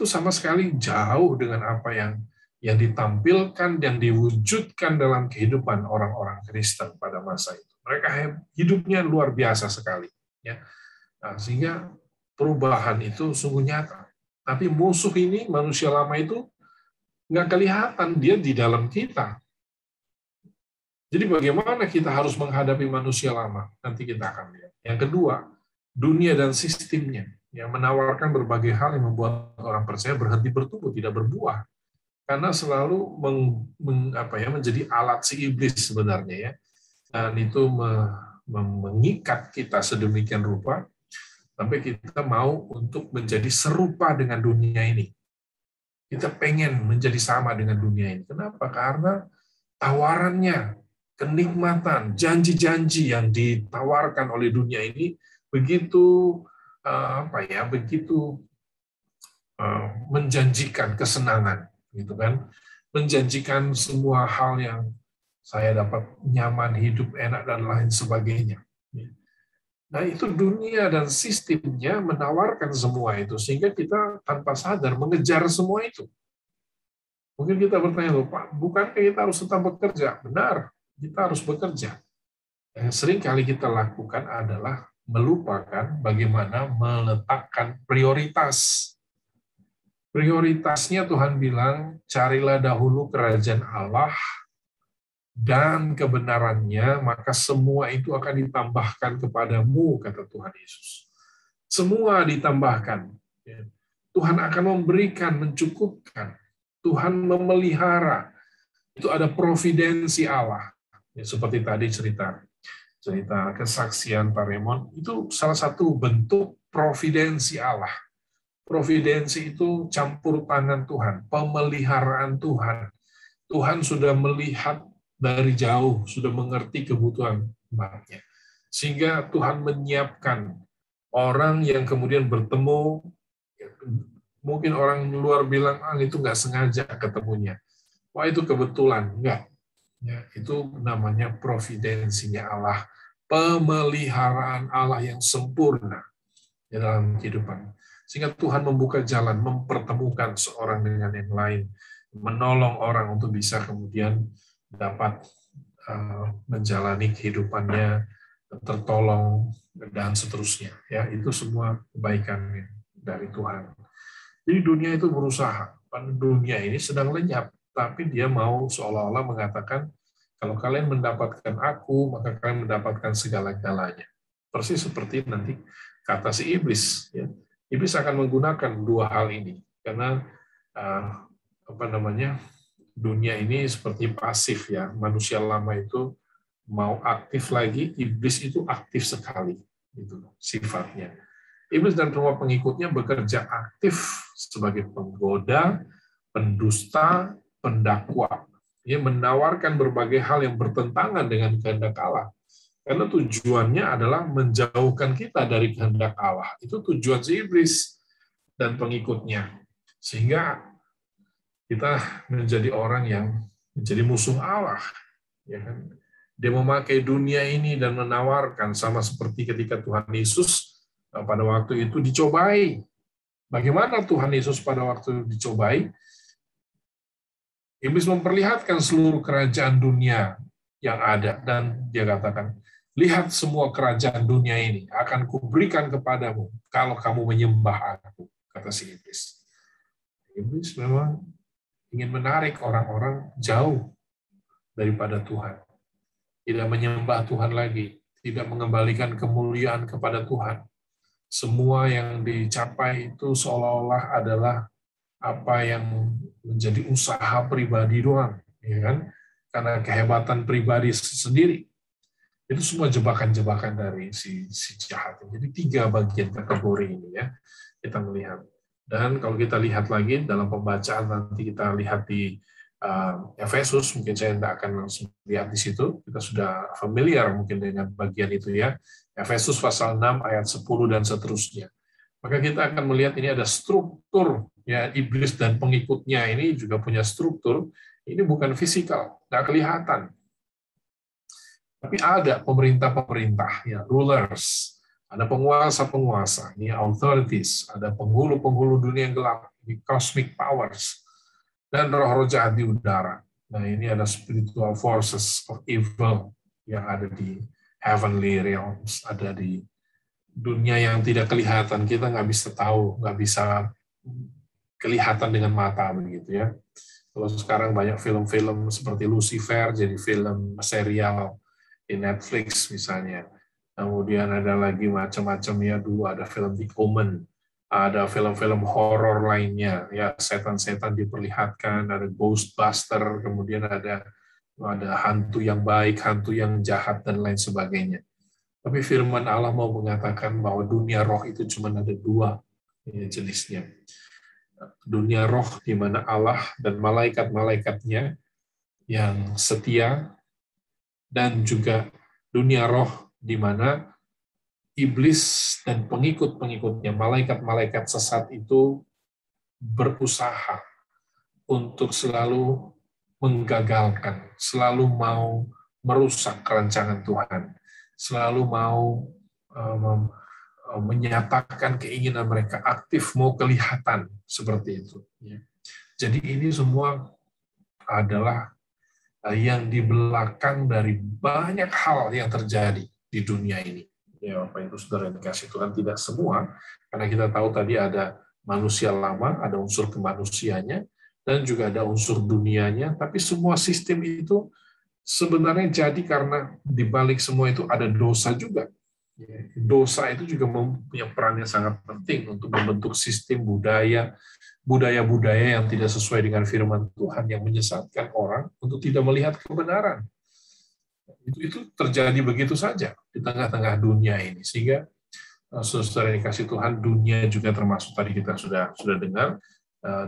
sama sekali jauh dengan apa yang ditampilkan dan diwujudkan dalam kehidupan orang-orang Kristen pada masa itu. Mereka hidupnya luar biasa sekali, ya. Nah, sehingga perubahan itu sungguh nyata. Tapi musuh ini, manusia lama itu nggak kelihatan, dia di dalam kita. Jadi bagaimana kita harus menghadapi manusia lama? Nanti kita akan lihat. Yang kedua, dunia dan sistemnya yang menawarkan berbagai hal yang membuat orang percaya berhenti bertumbuh, tidak berbuah. Karena selalu menjadi alat si iblis sebenarnya, ya. Dan itu mengikat kita sedemikian rupa sampai kita mau untuk menjadi serupa dengan dunia ini. Kita pengen menjadi sama dengan dunia ini. Kenapa? Karena tawarannya, kenikmatan, janji-janji yang ditawarkan oleh dunia ini begitu menjanjikan kesenangan, gitu kan? Menjanjikan semua hal yang saya dapat nyaman, hidup enak dan lain sebagainya. Nah, itu dunia dan sistemnya menawarkan semua itu sehingga kita tanpa sadar mengejar semua itu. Mungkin kita bertanya, loh, Pak, bukankah kita harus tetap bekerja? Benar. Kita harus bekerja. Yang sering kali kita lakukan adalah melupakan bagaimana meletakkan prioritas. Prioritasnya Tuhan bilang, carilah dahulu kerajaan Allah dan kebenarannya, maka semua itu akan ditambahkan kepadamu, kata Tuhan Yesus. Semua ditambahkan. Tuhan akan memberikan, mencukupkan. Tuhan memelihara. Itu ada providensi Allah. Ya, seperti tadi cerita kesaksian Pak Raymond, itu salah satu bentuk providensi Allah. Providensi itu campur tangan Tuhan, pemeliharaan Tuhan. Tuhan sudah melihat dari jauh, sudah mengerti kebutuhan umatnya. Sehingga Tuhan menyiapkan orang yang kemudian bertemu, mungkin orang luar bilang, itu nggak sengaja ketemunya. Wah, itu kebetulan. Enggak. Ya, itu namanya providensinya Allah, pemeliharaan Allah yang sempurna di dalam kehidupan. Sehingga Tuhan membuka jalan, mempertemukan seorang dengan yang lain, menolong orang untuk bisa kemudian dapat menjalani kehidupannya, tertolong, dan seterusnya. Ya, itu semua kebaikan dari Tuhan. Jadi dunia itu berusaha. Dunia ini sedang lenyap, tapi dia mau seolah-olah mengatakan Kalau kalian mendapatkan aku, maka kalian mendapatkan segala-galanya. Persis seperti nanti kata si iblis. Ya. Iblis akan menggunakan dua hal ini. Karena dunia ini seperti pasif ya. Manusia lama itu mau aktif lagi, iblis itu aktif sekali. Itu sifatnya. Iblis dan semua pengikutnya bekerja aktif sebagai penggoda, pendusta, pendakwa. Ia menawarkan berbagai hal yang bertentangan dengan kehendak Allah. Karena tujuannya adalah menjauhkan kita dari kehendak Allah. Itu tujuan si iblis dan pengikutnya. Sehingga kita menjadi orang yang menjadi musuh Allah. Ya kan? Dia memakai dunia ini dan menawarkan, sama seperti ketika Tuhan Yesus pada waktu itu dicobai. Bagaimana Tuhan Yesus pada waktu dicobai? Iblis memperlihatkan seluruh kerajaan dunia yang ada, dan dia katakan, lihat semua kerajaan dunia ini akan kuberikan kepadamu kalau kamu menyembah aku, kata si iblis. Iblis memang ingin menarik orang-orang jauh daripada Tuhan. Tidak menyembah Tuhan lagi, tidak mengembalikan kemuliaan kepada Tuhan. Semua yang dicapai itu seolah-olah adalah apa yang menjadi usaha pribadi doang, ya kan? Karena kehebatan pribadi sendiri. Itu semua jebakan-jebakan dari si jahat. Jadi 3 bagian kategori ini ya kita melihat. Dan kalau kita lihat lagi dalam pembacaan nanti kita lihat di Efesus, mungkin saya tidak akan langsung lihat di situ. Kita sudah familiar mungkin dengan bagian itu ya. Efesus pasal 6 ayat 10 dan seterusnya. Maka kita akan melihat ini ada struktur ya, iblis dan pengikutnya ini juga punya struktur. Ini bukan fisikal, nggak kelihatan. Tapi ada pemerintah-pemerintah, ya, rulers, ada penguasa-penguasa, ini authorities, ada penghulu-penghulu dunia yang gelap, ini cosmic powers, dan roh-roh jahat di udara. Nah, ini ada spiritual forces of evil yang ada di heavenly realms, ada di dunia yang tidak kelihatan, kita nggak bisa tahu, nggak bisa kelihatan dengan mata begitu ya. Kalau sekarang banyak film-film seperti Lucifer jadi film serial di Netflix misalnya. Kemudian ada lagi macam-macam ya, dulu ada film The Omen, ada film-film horor lainnya ya, setan-setan diperlihatkan, ada Ghostbuster, kemudian ada hantu yang baik, hantu yang jahat dan lain sebagainya. Tapi firman Allah mau mengatakan bahwa dunia roh itu cuma ada 2 jenisnya. Dunia roh di mana Allah dan malaikat-malaikatnya yang setia, dan juga dunia roh di mana iblis dan pengikut-pengikutnya, malaikat-malaikat sesat itu berusaha untuk selalu menggagalkan, selalu mau merusak rancangan Tuhan, selalu mau menyatakan keinginan mereka, aktif mau kelihatan seperti itu. Jadi ini semua adalah yang di belakang dari banyak hal yang terjadi di dunia ini. Ya, Bapak Ibu Saudara yang dikasihi Tuhan, tidak semua, karena kita tahu tadi ada manusia lama, ada unsur kemanusianya, dan juga ada unsur dunianya, tapi semua sistem itu sebenarnya jadi karena di balik semua itu ada dosa juga. Dosa itu juga punya peran yang sangat penting untuk membentuk sistem budaya-budaya yang tidak sesuai dengan firman Tuhan, yang menyesatkan orang untuk tidak melihat kebenaran. Itu terjadi begitu saja di tengah-tengah dunia ini. Sehingga saudara yang dikasihi Tuhan, dunia juga termasuk tadi kita sudah dengar,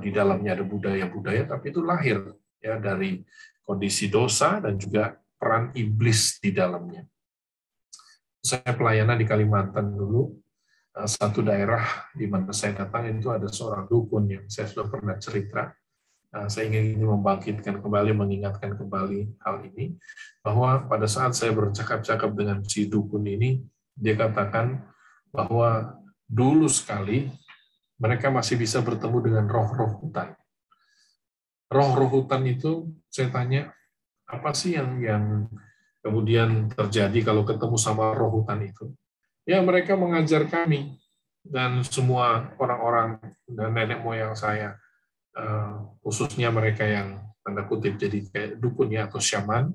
di dalamnya ada budaya-budaya, tapi itu lahir ya dari kondisi dosa dan juga peran iblis di dalamnya. Saya pelayanan di Kalimantan dulu, satu daerah di mana saya datang itu ada seorang dukun yang saya sudah pernah cerita. Saya ingin membangkitkan kembali, mengingatkan kembali hal ini, bahwa pada saat saya bercakap-cakap dengan si dukun ini, dia katakan bahwa dulu sekali mereka masih bisa bertemu dengan roh-roh hutan. Roh-roh hutan itu, saya tanya, apa sih yang kemudian terjadi kalau ketemu sama roh hutan itu? Ya, mereka mengajar kami dan semua orang-orang dan nenek moyang saya, khususnya mereka yang tanda kutip jadi kayak dukun ya, atau syaman,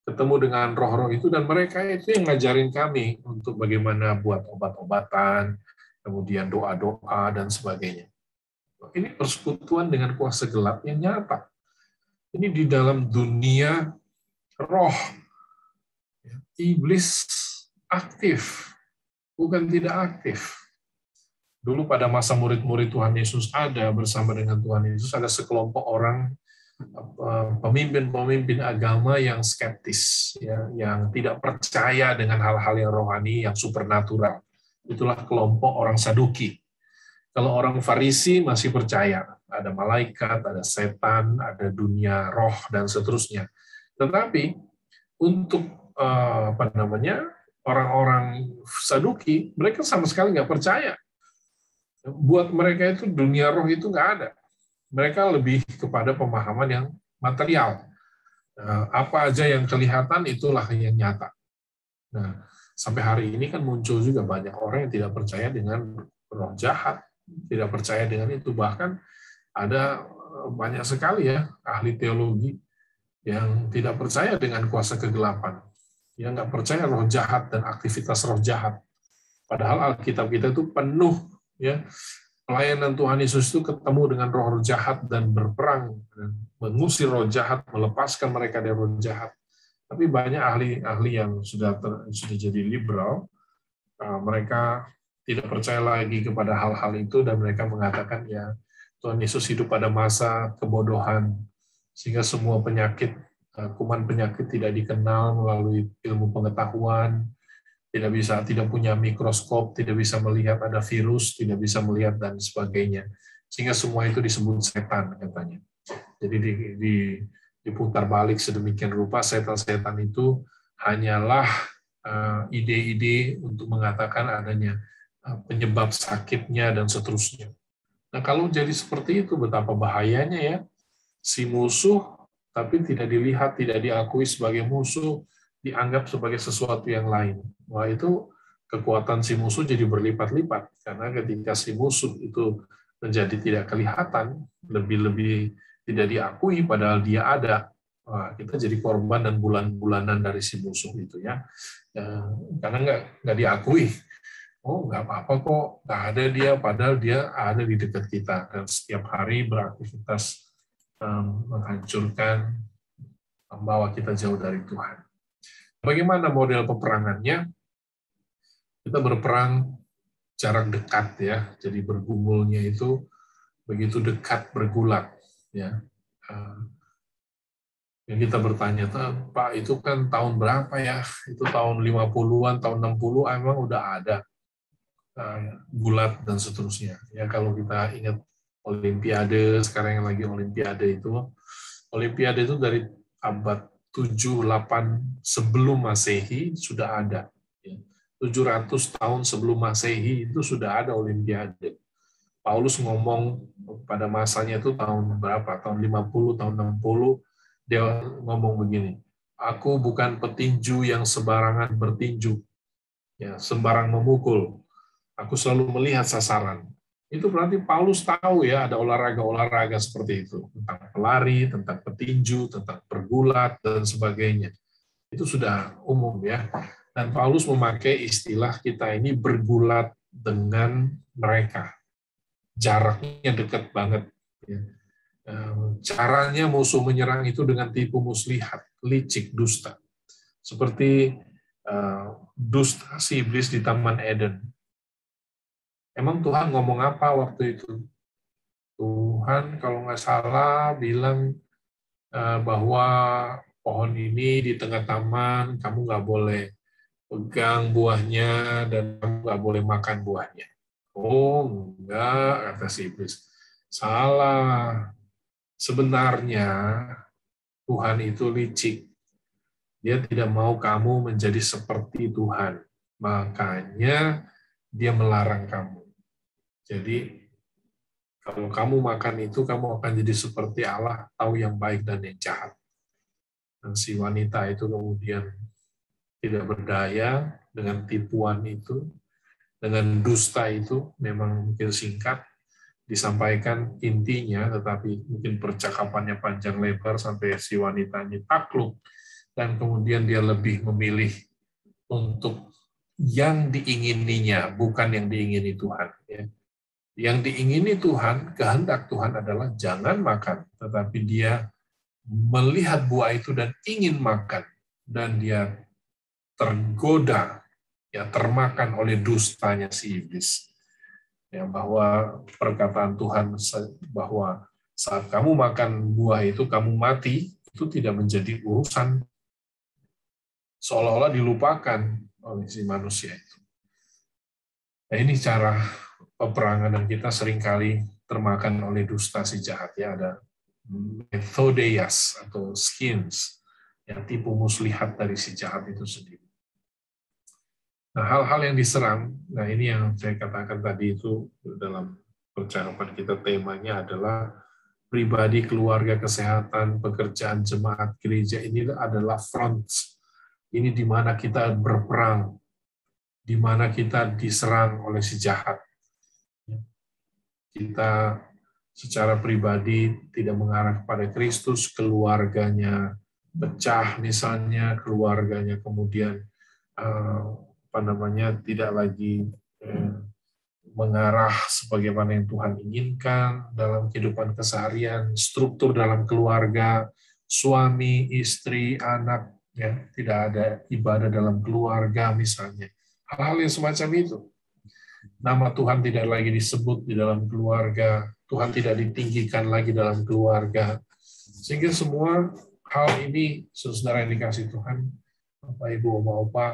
ketemu dengan roh-roh itu, dan mereka itu yang ngajarin kami untuk bagaimana buat obat-obatan, kemudian doa-doa, dan sebagainya. Ini persekutuan dengan kuasa gelap yang nyata. Ini di dalam dunia roh. Iblis aktif, bukan tidak aktif. Dulu pada masa murid-murid Tuhan Yesus ada bersama dengan Tuhan Yesus, ada sekelompok orang, pemimpin-pemimpin agama yang skeptis, ya, yang tidak percaya dengan hal-hal yang rohani, yang supernatural. Itulah kelompok orang Saduki. Kalau orang Farisi masih percaya, ada malaikat, ada setan, ada dunia roh, dan seterusnya. Tetapi untuk orang-orang Saduki, mereka sama sekali nggak percaya. Buat mereka itu dunia roh itu nggak ada. Mereka lebih kepada pemahaman yang material. Apa aja yang kelihatan, itulah yang nyata. Nah, sampai hari ini kan muncul juga banyak orang yang tidak percaya dengan roh jahat, tidak percaya dengan itu. Bahkan ada banyak sekali ya ahli teologi yang tidak percaya dengan kuasa kegelapan, yang nggak percaya roh jahat dan aktivitas roh jahat. Padahal Alkitab kita itu penuh, ya, pelayanan Tuhan Yesus itu ketemu dengan roh jahat dan berperang, mengusir roh jahat, melepaskan mereka dari roh jahat. Tapi banyak ahli-ahli yang sudah jadi liberal, mereka tidak percaya lagi kepada hal-hal itu, dan mereka mengatakan ya Tuhan Yesus hidup pada masa kebodohan, sehingga semua penyakit, kuman penyakit tidak dikenal melalui ilmu pengetahuan, tidak punya mikroskop, tidak bisa melihat ada virus, tidak bisa melihat dan sebagainya. Sehingga semua itu disebut setan katanya. Jadi diputar balik sedemikian rupa, setan-setan itu hanyalah ide-ide untuk mengatakan adanya penyebab sakitnya dan seterusnya. Nah, kalau jadi seperti itu, betapa bahayanya ya, si musuh tapi tidak dilihat, tidak diakui sebagai musuh, dianggap sebagai sesuatu yang lain. Wah, itu kekuatan si musuh jadi berlipat-lipat, karena ketika si musuh itu menjadi tidak kelihatan, lebih-lebih tidak diakui padahal dia ada, wah, kita jadi korban dan bulan-bulanan dari si musuh itu ya, karena nggak diakui. Oh, nggak apa-apa kok, nggak ada dia, padahal dia ada di dekat kita dan setiap hari beraktivitas menghancurkan, membawa kita jauh dari Tuhan. Bagaimana model peperangannya? Kita berperang jarak dekat ya, jadi bergumulnya itu begitu dekat bergulat ya. Yang kita bertanya, Pak, itu kan tahun berapa ya? Itu tahun 50-an, tahun 60 emang udah ada gulat dan seterusnya. Ya, kalau kita ingat Olimpiade, sekarang yang lagi Olimpiade itu dari abad 7-8 sebelum Masehi sudah ada. 700 tahun sebelum Masehi itu sudah ada Olimpiade. Paulus ngomong pada masanya itu tahun berapa? Tahun 50, tahun 60, dia ngomong begini, aku bukan petinju yang sembarangan bertinju, ya, sembarang memukul. Aku selalu melihat sasaran. Itu berarti Paulus tahu ya ada olahraga-olahraga seperti itu, tentang pelari, tentang petinju, tentang bergulat dan sebagainya. Itu sudah umum ya. Dan Paulus memakai istilah kita ini bergulat dengan mereka. Jaraknya dekat banget. Ya. Caranya musuh menyerang itu dengan tipu muslihat, licik, dusta. Seperti dusta si iblis di Taman Eden. Emang Tuhan ngomong apa waktu itu? Tuhan kalau nggak salah bilang bahwa pohon ini di tengah taman, kamu nggak boleh pegang buahnya dan kamu nggak boleh makan buahnya. Oh, enggak, kata si iblis. Salah. Sebenarnya Tuhan itu licik. Dia tidak mau kamu menjadi seperti Tuhan. Makanya dia melarang kamu. Jadi, kalau kamu makan itu, kamu akan jadi seperti Allah, tahu yang baik dan yang jahat. Dan si wanita itu kemudian tidak berdaya dengan tipuan itu, dengan dusta itu, memang mungkin singkat, disampaikan intinya, tetapi mungkin percakapannya panjang lebar sampai si wanita ini takluk dan kemudian dia lebih memilih untuk yang diingininya, bukan yang diingini Tuhan. Ya. Yang diingini Tuhan, kehendak Tuhan adalah jangan makan, tetapi dia melihat buah itu dan ingin makan, dan dia tergoda, ya termakan oleh dustanya si iblis. Ya, bahwa perkataan Tuhan bahwa saat kamu makan buah itu kamu mati, itu tidak menjadi urusan, seolah-olah dilupakan oleh si manusia itu. Nah, ini cara peperangan, dan kita seringkali termakan oleh dusta si jahat. Ya, ada methodeias atau schemes, yang tipu muslihat dari si jahat itu sendiri. Nah, hal-hal yang diserang, nah ini yang saya katakan tadi itu dalam percakapan kita, temanya adalah pribadi, keluarga, kesehatan, pekerjaan, jemaat, gereja. Ini adalah fronts. Ini di mana kita berperang, di mana kita diserang oleh si jahat. Kita secara pribadi tidak mengarah kepada Kristus, keluarganya pecah misalnya, keluarganya kemudian tidak lagi mengarah sebagaimana yang Tuhan inginkan dalam kehidupan keseharian, struktur dalam keluarga, suami, istri, anak, ya, tidak ada ibadah dalam keluarga misalnya. Hal-hal yang semacam itu. Nama Tuhan tidak lagi disebut di dalam keluarga, Tuhan tidak ditinggikan lagi dalam keluarga. Sehingga semua hal ini, saudara yang dikasih Tuhan, Bapak, Ibu, Oma, Opa,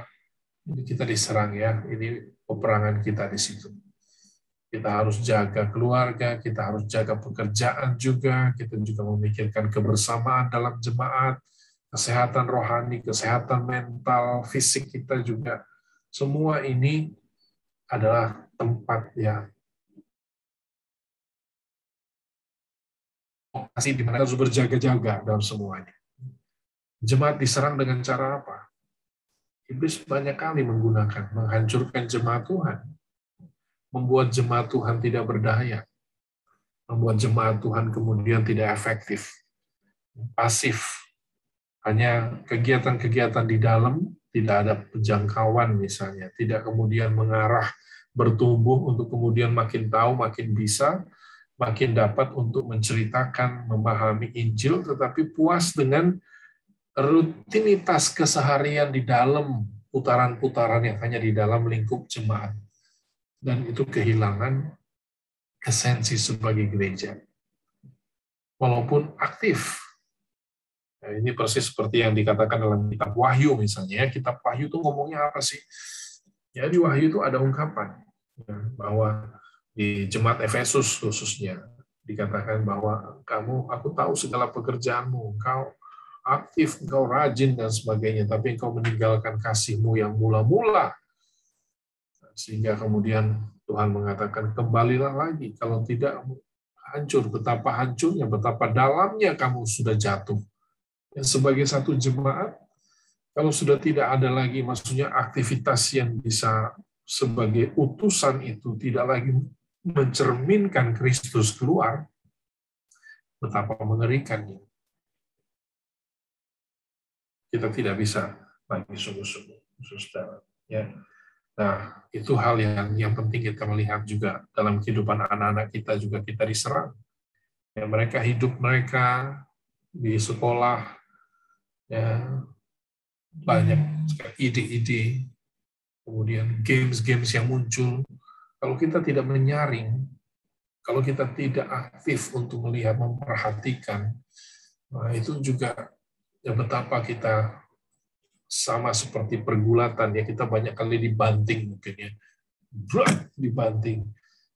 ini kita diserang ya, ini peperangan kita di situ. Kita harus jaga keluarga, kita harus jaga pekerjaan juga, kita juga memikirkan kebersamaan dalam jemaat, kesehatan rohani, kesehatan mental, fisik kita juga. Semua ini adalah tempat ya lokasi di mana harus berjaga-jaga dalam semuanya. Jemaat diserang dengan cara apa? Iblis banyak kali menghancurkan jemaat Tuhan, membuat jemaat Tuhan tidak berdaya, membuat jemaat Tuhan kemudian tidak efektif, pasif, hanya kegiatan-kegiatan di dalam, tidak ada penjangkauan misalnya, tidak kemudian mengarah bertumbuh untuk kemudian makin tahu, makin bisa, makin dapat untuk menceritakan, memahami Injil, tetapi puas dengan rutinitas keseharian di dalam putaran-putaran yang hanya di dalam lingkup jemaat. Dan itu kehilangan esensi sebagai gereja. Walaupun aktif. Nah, ini persis seperti yang dikatakan dalam kitab Wahyu misalnya. Kitab Wahyu itu ngomongnya apa sih? Ya, di Wahyu itu ada ungkapan ya, bahwa di jemaat Efesus khususnya dikatakan bahwa aku tahu segala pekerjaanmu, engkau aktif, engkau rajin dan sebagainya, tapi engkau meninggalkan kasihmu yang mula-mula. Sehingga kemudian Tuhan mengatakan, kembalilah lagi, kalau tidak hancur, betapa hancurnya, betapa dalamnya kamu sudah jatuh. Dan sebagai satu jemaat, kalau sudah tidak ada lagi, maksudnya aktivitas yang bisa sebagai utusan itu tidak lagi mencerminkan Kristus keluar, betapa mengerikannya. Kita tidak bisa lagi sungguh-sungguh, saudara. Ya. Nah, itu hal yang penting kita melihat juga dalam kehidupan anak-anak kita juga kita diserang. Ya, mereka hidup mereka di sekolah, ya banyak ide-ide, kemudian games-games yang muncul. Kalau kita tidak menyaring, kalau kita tidak aktif untuk melihat, memperhatikan, nah itu juga ya betapa kita sama seperti pergulatan ya, kita banyak kali dibanting mungkin ya, dibanting,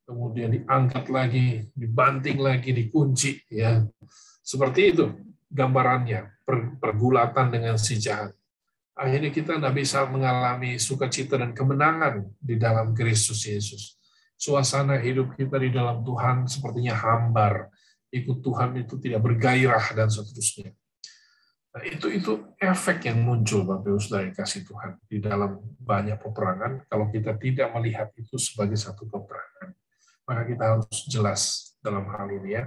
kemudian diangkat lagi, dibanting lagi, dikunci ya, seperti itu gambarannya, pergulatan dengan si jahat. Akhirnya kita tidak bisa mengalami sukacita dan kemenangan di dalam Kristus Yesus. Suasana hidup kita di dalam Tuhan sepertinya hambar, ikut Tuhan itu tidak bergairah dan seterusnya. Nah, itu efek yang muncul, Bapak Ibu Saudara yang kasih Tuhan, di dalam banyak peperangan. Kalau kita tidak melihat itu sebagai satu peperangan, maka kita harus jelas dalam hal ini ya.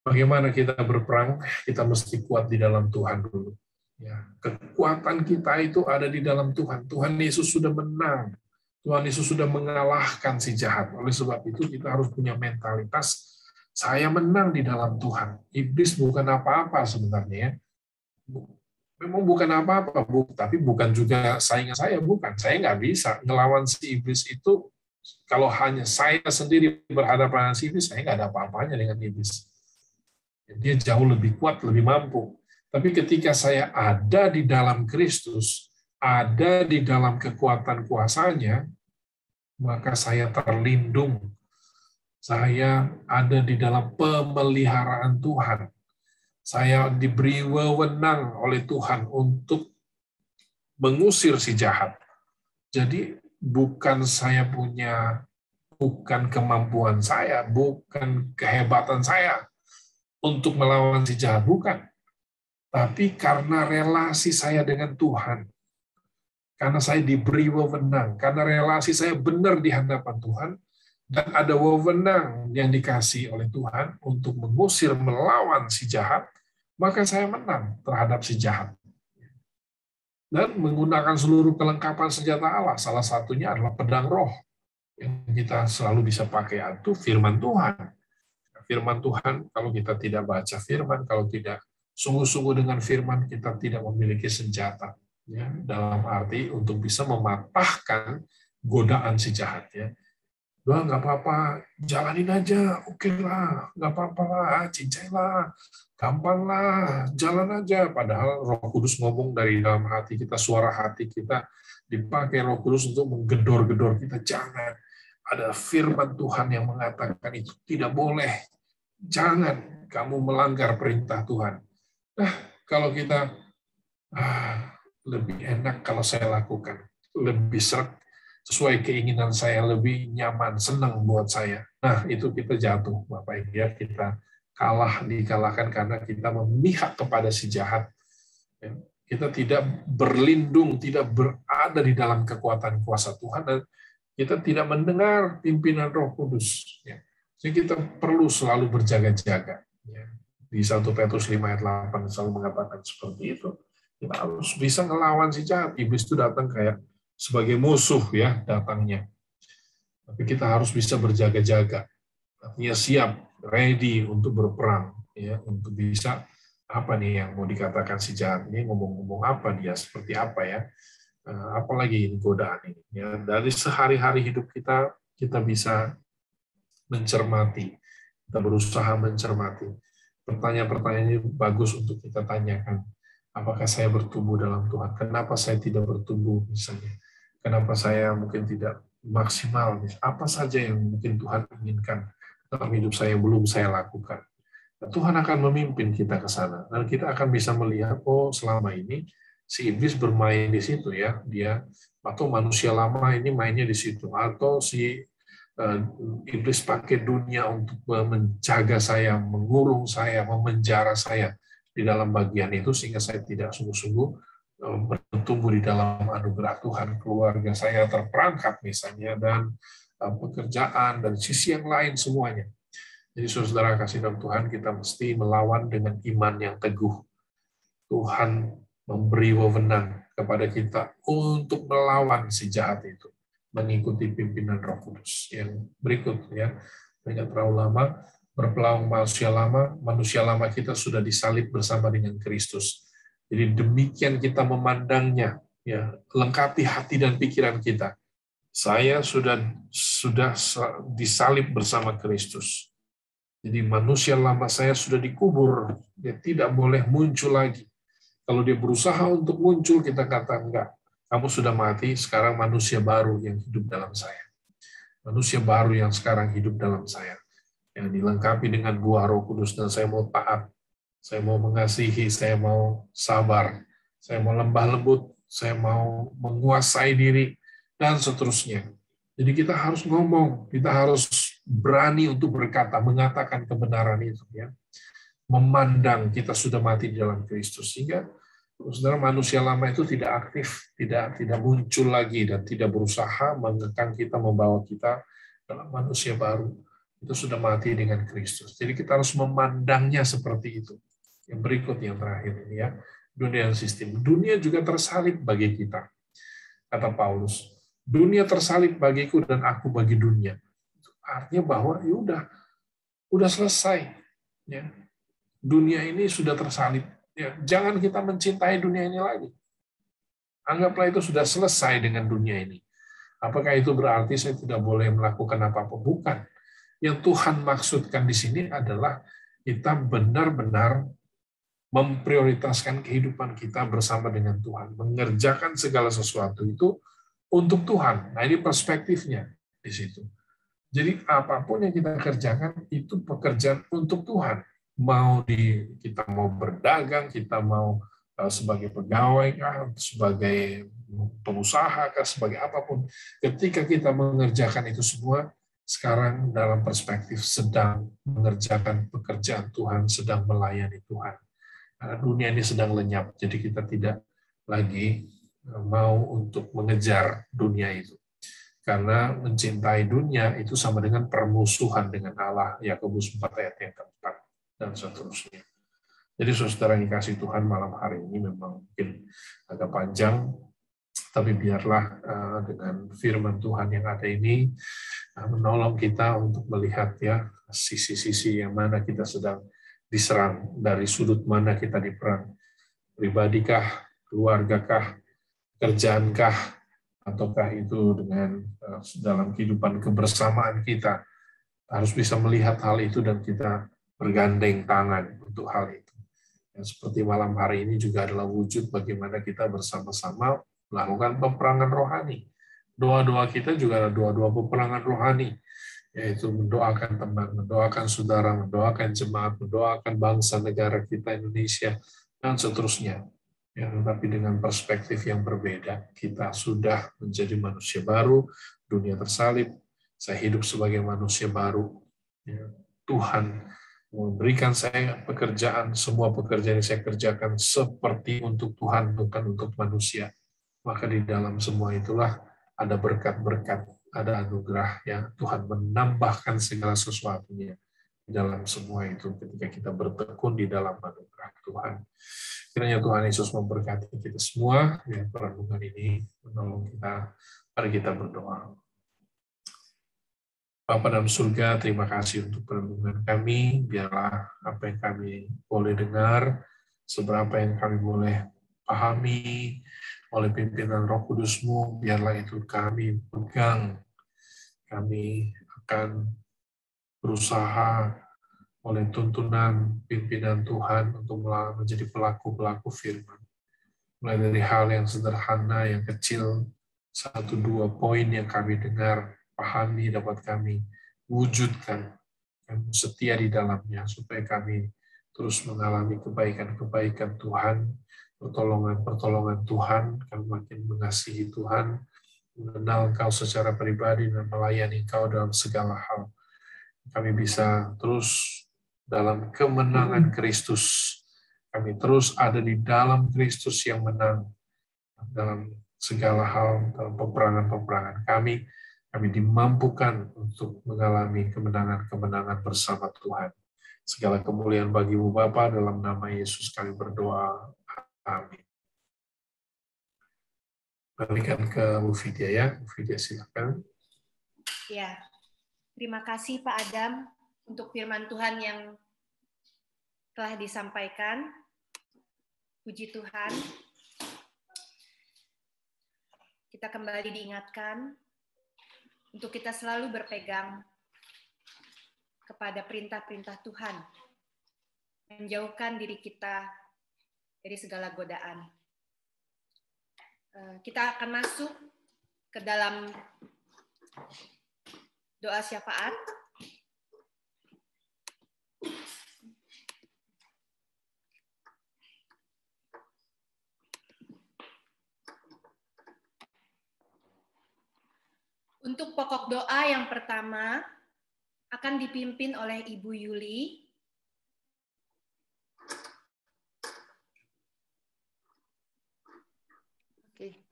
Bagaimana kita berperang? Kita mesti kuat di dalam Tuhan dulu. Ya, kekuatan kita itu ada di dalam Tuhan. Tuhan Yesus sudah menang. Tuhan Yesus sudah mengalahkan si jahat. Oleh sebab itu kita harus punya mentalitas, saya menang di dalam Tuhan. Iblis bukan apa-apa sebenarnya. Memang bukan apa-apa, tapi bukan juga saingan saya, bukan. Saya nggak bisa ngelawan si iblis itu. Kalau hanya saya sendiri berhadapan dengan si iblis, saya nggak ada apa-apanya dengan iblis. Dia jauh lebih kuat, lebih mampu. Tapi ketika saya ada di dalam Kristus, ada di dalam kekuatan kuasanya, maka saya terlindung. Saya ada di dalam pemeliharaan Tuhan. Saya diberi wewenang oleh Tuhan untuk mengusir si jahat. Jadi bukan saya punya, bukan kemampuan saya, bukan kehebatan saya untuk melawan si jahat, bukan. Tapi karena relasi saya dengan Tuhan, karena saya diberi wewenang, karena relasi saya benar di hadapan Tuhan, dan ada wewenang yang dikasih oleh Tuhan untuk mengusir, melawan si jahat, maka saya menang terhadap si jahat. Dan menggunakan seluruh kelengkapan senjata Allah, salah satunya adalah pedang roh, yang kita selalu bisa pakai, itu firman Tuhan. Firman Tuhan, kalau kita tidak baca firman, kalau tidak sungguh-sungguh dengan firman, kita tidak memiliki senjata. Ya, dalam arti untuk bisa mematahkan godaan si jahat. Ya. Doa nggak apa-apa, jalanin aja, oke lah, nggak apa-apa lah, cincai lah, gampang lah, jalan aja. Padahal Roh Kudus ngomong dari dalam hati kita, suara hati kita dipakai Roh Kudus untuk menggedor-gedor kita. Jangan. Ada firman Tuhan yang mengatakan itu tidak boleh. Jangan kamu melanggar perintah Tuhan. Nah, kalau kita lebih enak kalau saya lakukan, lebih seret, sesuai keinginan saya, lebih nyaman, senang buat saya. Nah, itu kita jatuh, Bapak Ibu ya, kita dikalahkan karena kita memihak kepada si jahat. Kita tidak berlindung, tidak berada di dalam kekuatan kuasa Tuhan, dan kita tidak mendengar pimpinan Roh Kudus. Jadi kita perlu selalu berjaga-jaga. Di 1 Petrus 5 ayat 8 selalu mengatakan seperti itu. Kita harus bisa ngelawan si jahat. Iblis itu datang kayak sebagai musuh ya datangnya. Tapi kita harus bisa berjaga-jaga. Artinya siap, ready untuk berperang ya, untuk bisa apa nih yang mau dikatakan si jahat ini, ngomong-ngomong apa dia, seperti apa ya. Apalagi ini godaan ini ya. Dari sehari-hari hidup kita bisa mencermati. Kita berusaha mencermati. Pertanyaan-pertanyaan ini bagus untuk kita tanyakan. Apakah saya bertumbuh dalam Tuhan? Kenapa saya tidak bertumbuh misalnya? Kenapa saya mungkin tidak maksimal? Apa saja yang mungkin Tuhan inginkan dalam hidup saya yang belum saya lakukan? Nah, Tuhan akan memimpin kita ke sana. Dan kita akan bisa melihat, oh selama ini si iblis bermain di situ ya. Dia atau manusia lama ini mainnya di situ. Atau si iblis pakai dunia untuk menjaga saya, mengurung saya, memenjara saya di dalam bagian itu, sehingga saya tidak sungguh-sungguh bertumbuh di dalam anugerah Tuhan. Keluarga saya terperangkap misalnya, dan pekerjaan, dan sisi yang lain semuanya. Jadi saudara kasih dalam Tuhan, kita mesti melawan dengan iman yang teguh. Tuhan memberi wewenang kepada kita untuk melawan si jahat itu, mengikuti pimpinan Roh Kudus. Yang berikut ya, tidak terlalu lama, berpelawang manusia lama kita sudah disalib bersama dengan Kristus. Jadi demikian kita memandangnya, ya, lengkapi hati dan pikiran kita. Saya sudah disalib bersama Kristus. Jadi manusia lama saya sudah dikubur, dia tidak boleh muncul lagi. Kalau dia berusaha untuk muncul, kita kata enggak. Kamu sudah mati, sekarang manusia baru yang hidup dalam saya. Manusia baru yang sekarang hidup dalam saya. Yang dilengkapi dengan buah Roh Kudus, dan saya mau taat, saya mau mengasihi, saya mau sabar, saya mau lembah lembut, saya mau menguasai diri, dan seterusnya. Jadi kita harus ngomong, kita harus berani untuk berkata, mengatakan kebenaran itu, ya. Memandang kita sudah mati di dalam Kristus, sehingga saudara, manusia lama itu tidak aktif, tidak muncul lagi, dan tidak berusaha mengekang kita, membawa kita dalam manusia baru. Itu sudah mati dengan Kristus. Jadi kita harus memandangnya seperti itu. Yang berikut, yang terakhir ini ya, Dunia dan sistem. Dunia juga tersalib bagi kita. Kata Paulus, dunia tersalib bagiku dan aku bagi dunia. Artinya bahwa ya udah selesai. Ya. Dunia ini sudah tersalib. Ya, jangan kita mencintai dunia ini lagi. Anggaplah itu sudah selesai dengan dunia ini. Apakah itu berarti saya tidak boleh melakukan apa-apa? Bukan. Yang Tuhan maksudkan di sini adalah kita benar-benar memprioritaskan kehidupan kita bersama dengan Tuhan. Mengerjakan segala sesuatu itu untuk Tuhan. Nah, ini perspektifnya di situ. Jadi apapun yang kita kerjakan itu pekerjaan untuk Tuhan. Kita mau berdagang, kita mau sebagai pegawai kah, sebagai pengusaha kah, sebagai apapun. Ketika kita mengerjakan itu semua, sekarang dalam perspektif sedang mengerjakan pekerjaan Tuhan, sedang melayani Tuhan. Karena dunia ini sedang lenyap, jadi kita tidak lagi mau untuk mengejar dunia itu. Karena mencintai dunia itu sama dengan permusuhan dengan Allah, Yakobus 4 ayat yang keempat, dan seterusnya. Jadi saudara yang dikasih Tuhan, malam hari ini memang mungkin agak panjang, tapi biarlah dengan firman Tuhan yang ada ini menolong kita untuk melihat ya sisi-sisi yang mana kita sedang diserang, dari sudut mana kita diperang. Pribadikah, keluargakah, kerjaankah, ataukah itu dengan dalam kehidupan kebersamaan kita. Harus bisa melihat hal itu dan kita bergandeng tangan untuk hal itu. Yang seperti malam hari ini juga adalah wujud bagaimana kita bersama-sama melakukan peperangan rohani. Doa-doa kita juga adalah doa-doa peperangan rohani, yaitu mendoakan teman, mendoakan saudara, mendoakan jemaat, mendoakan bangsa negara kita Indonesia, dan seterusnya. Ya, tetapi dengan perspektif yang berbeda, kita sudah menjadi manusia baru, dunia tersalib, saya hidup sebagai manusia baru. Ya, Tuhan memberikan saya pekerjaan, semua pekerjaan yang saya kerjakan seperti untuk Tuhan, bukan untuk manusia. Maka di dalam semua itulah ada berkat-berkat, ada anugerah yang Tuhan menambahkan segala sesuatunya di dalam semua itu ketika kita bertekun di dalam anugerah Tuhan. Kiranya Tuhan Yesus memberkati kita semua, ya, perenungan ini menolong kita. Mari kita berdoa. Bapa dalam surga, terima kasih untuk perenungan kami. Biarlah apa yang kami boleh dengar, seberapa yang kami boleh pahami oleh pimpinan Roh Kudus-Mu, biarlah itu kami pegang. Kami akan berusaha oleh tuntunan pimpinan Tuhan untuk menjadi pelaku-pelaku firman. Mulai dari hal yang sederhana, yang kecil, 1-2 poin yang kami dengar, pahami, dapat kami wujudkan, kami setia di dalamnya, supaya kami terus mengalami kebaikan-kebaikan Tuhan, pertolongan-pertolongan Tuhan, kami makin mengasihi Tuhan, mengenal Engkau secara pribadi, dan melayani Engkau dalam segala hal. Kami bisa terus dalam kemenangan Kristus, kami terus ada di dalam Kristus yang menang, dalam segala hal, dalam peperangan-peperangan kami dimampukan untuk mengalami kemenangan-kemenangan bersama Tuhan. Segala kemuliaan bagi-Mu Bapa, dalam nama Yesus kami berdoa. Amin. Berikan ke Bu Vidya ya. Bu Vidya silakan. Ya, terima kasih Pak Adam untuk firman Tuhan yang telah disampaikan. Puji Tuhan. Kita kembali diingatkan untuk kita selalu berpegang kepada perintah-perintah Tuhan, menjauhkan diri kita dari segala godaan. Kita akan masuk ke dalam doa syafaat. Untuk pokok doa yang pertama akan dipimpin oleh Ibu Yuli. Oke.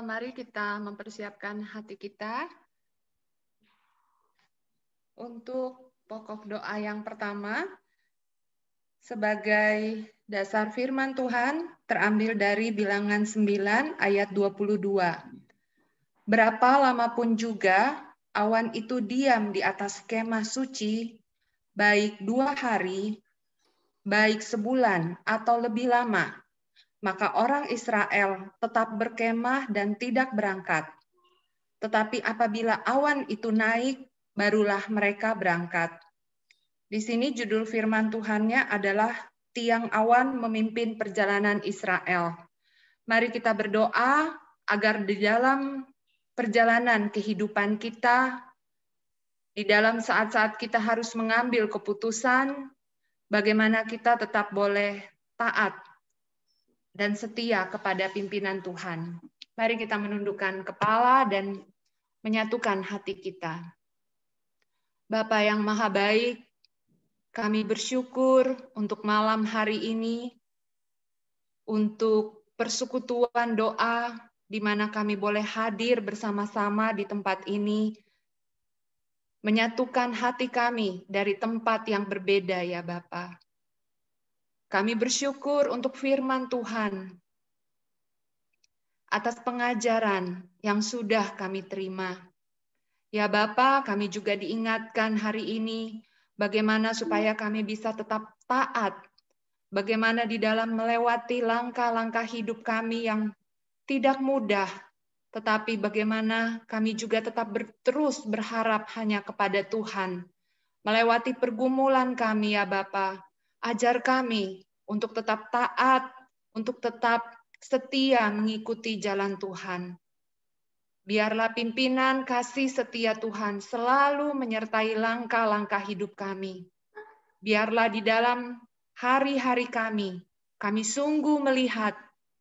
Mari kita mempersiapkan hati kita untuk pokok doa yang pertama. Sebagai dasar firman Tuhan terambil dari Bilangan 9 ayat 22. Berapa lama pun juga awan itu diam di atas kemah suci, baik 2 hari, baik sebulan atau lebih lama, maka orang Israel tetap berkemah dan tidak berangkat. Tetapi apabila awan itu naik, barulah mereka berangkat. Di sini judul firman Tuhannya adalah tiang awan memimpin perjalanan Israel. Mari kita berdoa agar di dalam perjalanan kehidupan kita, di dalam saat-saat kita harus mengambil keputusan, bagaimana kita tetap boleh taat dan setia kepada pimpinan Tuhan. Mari kita menundukkan kepala dan menyatukan hati kita. Bapa yang Maha Baik, kami bersyukur untuk malam hari ini, untuk persekutuan doa, di mana kami boleh hadir bersama-sama di tempat ini, menyatukan hati kami dari tempat yang berbeda ya Bapa. Kami bersyukur untuk firman Tuhan, atas pengajaran yang sudah kami terima. Ya Bapa, kami juga diingatkan hari ini, bagaimana supaya kami bisa tetap taat, bagaimana di dalam melewati langkah-langkah hidup kami yang tidak mudah, tetapi bagaimana kami juga tetap terus berharap hanya kepada Tuhan. Melewati pergumulan kami ya Bapa, ajar kami untuk tetap taat, untuk tetap setia mengikuti jalan Tuhan. Biarlah pimpinan kasih setia Tuhan selalu menyertai langkah-langkah hidup kami. Biarlah di dalam hari-hari kami sungguh melihat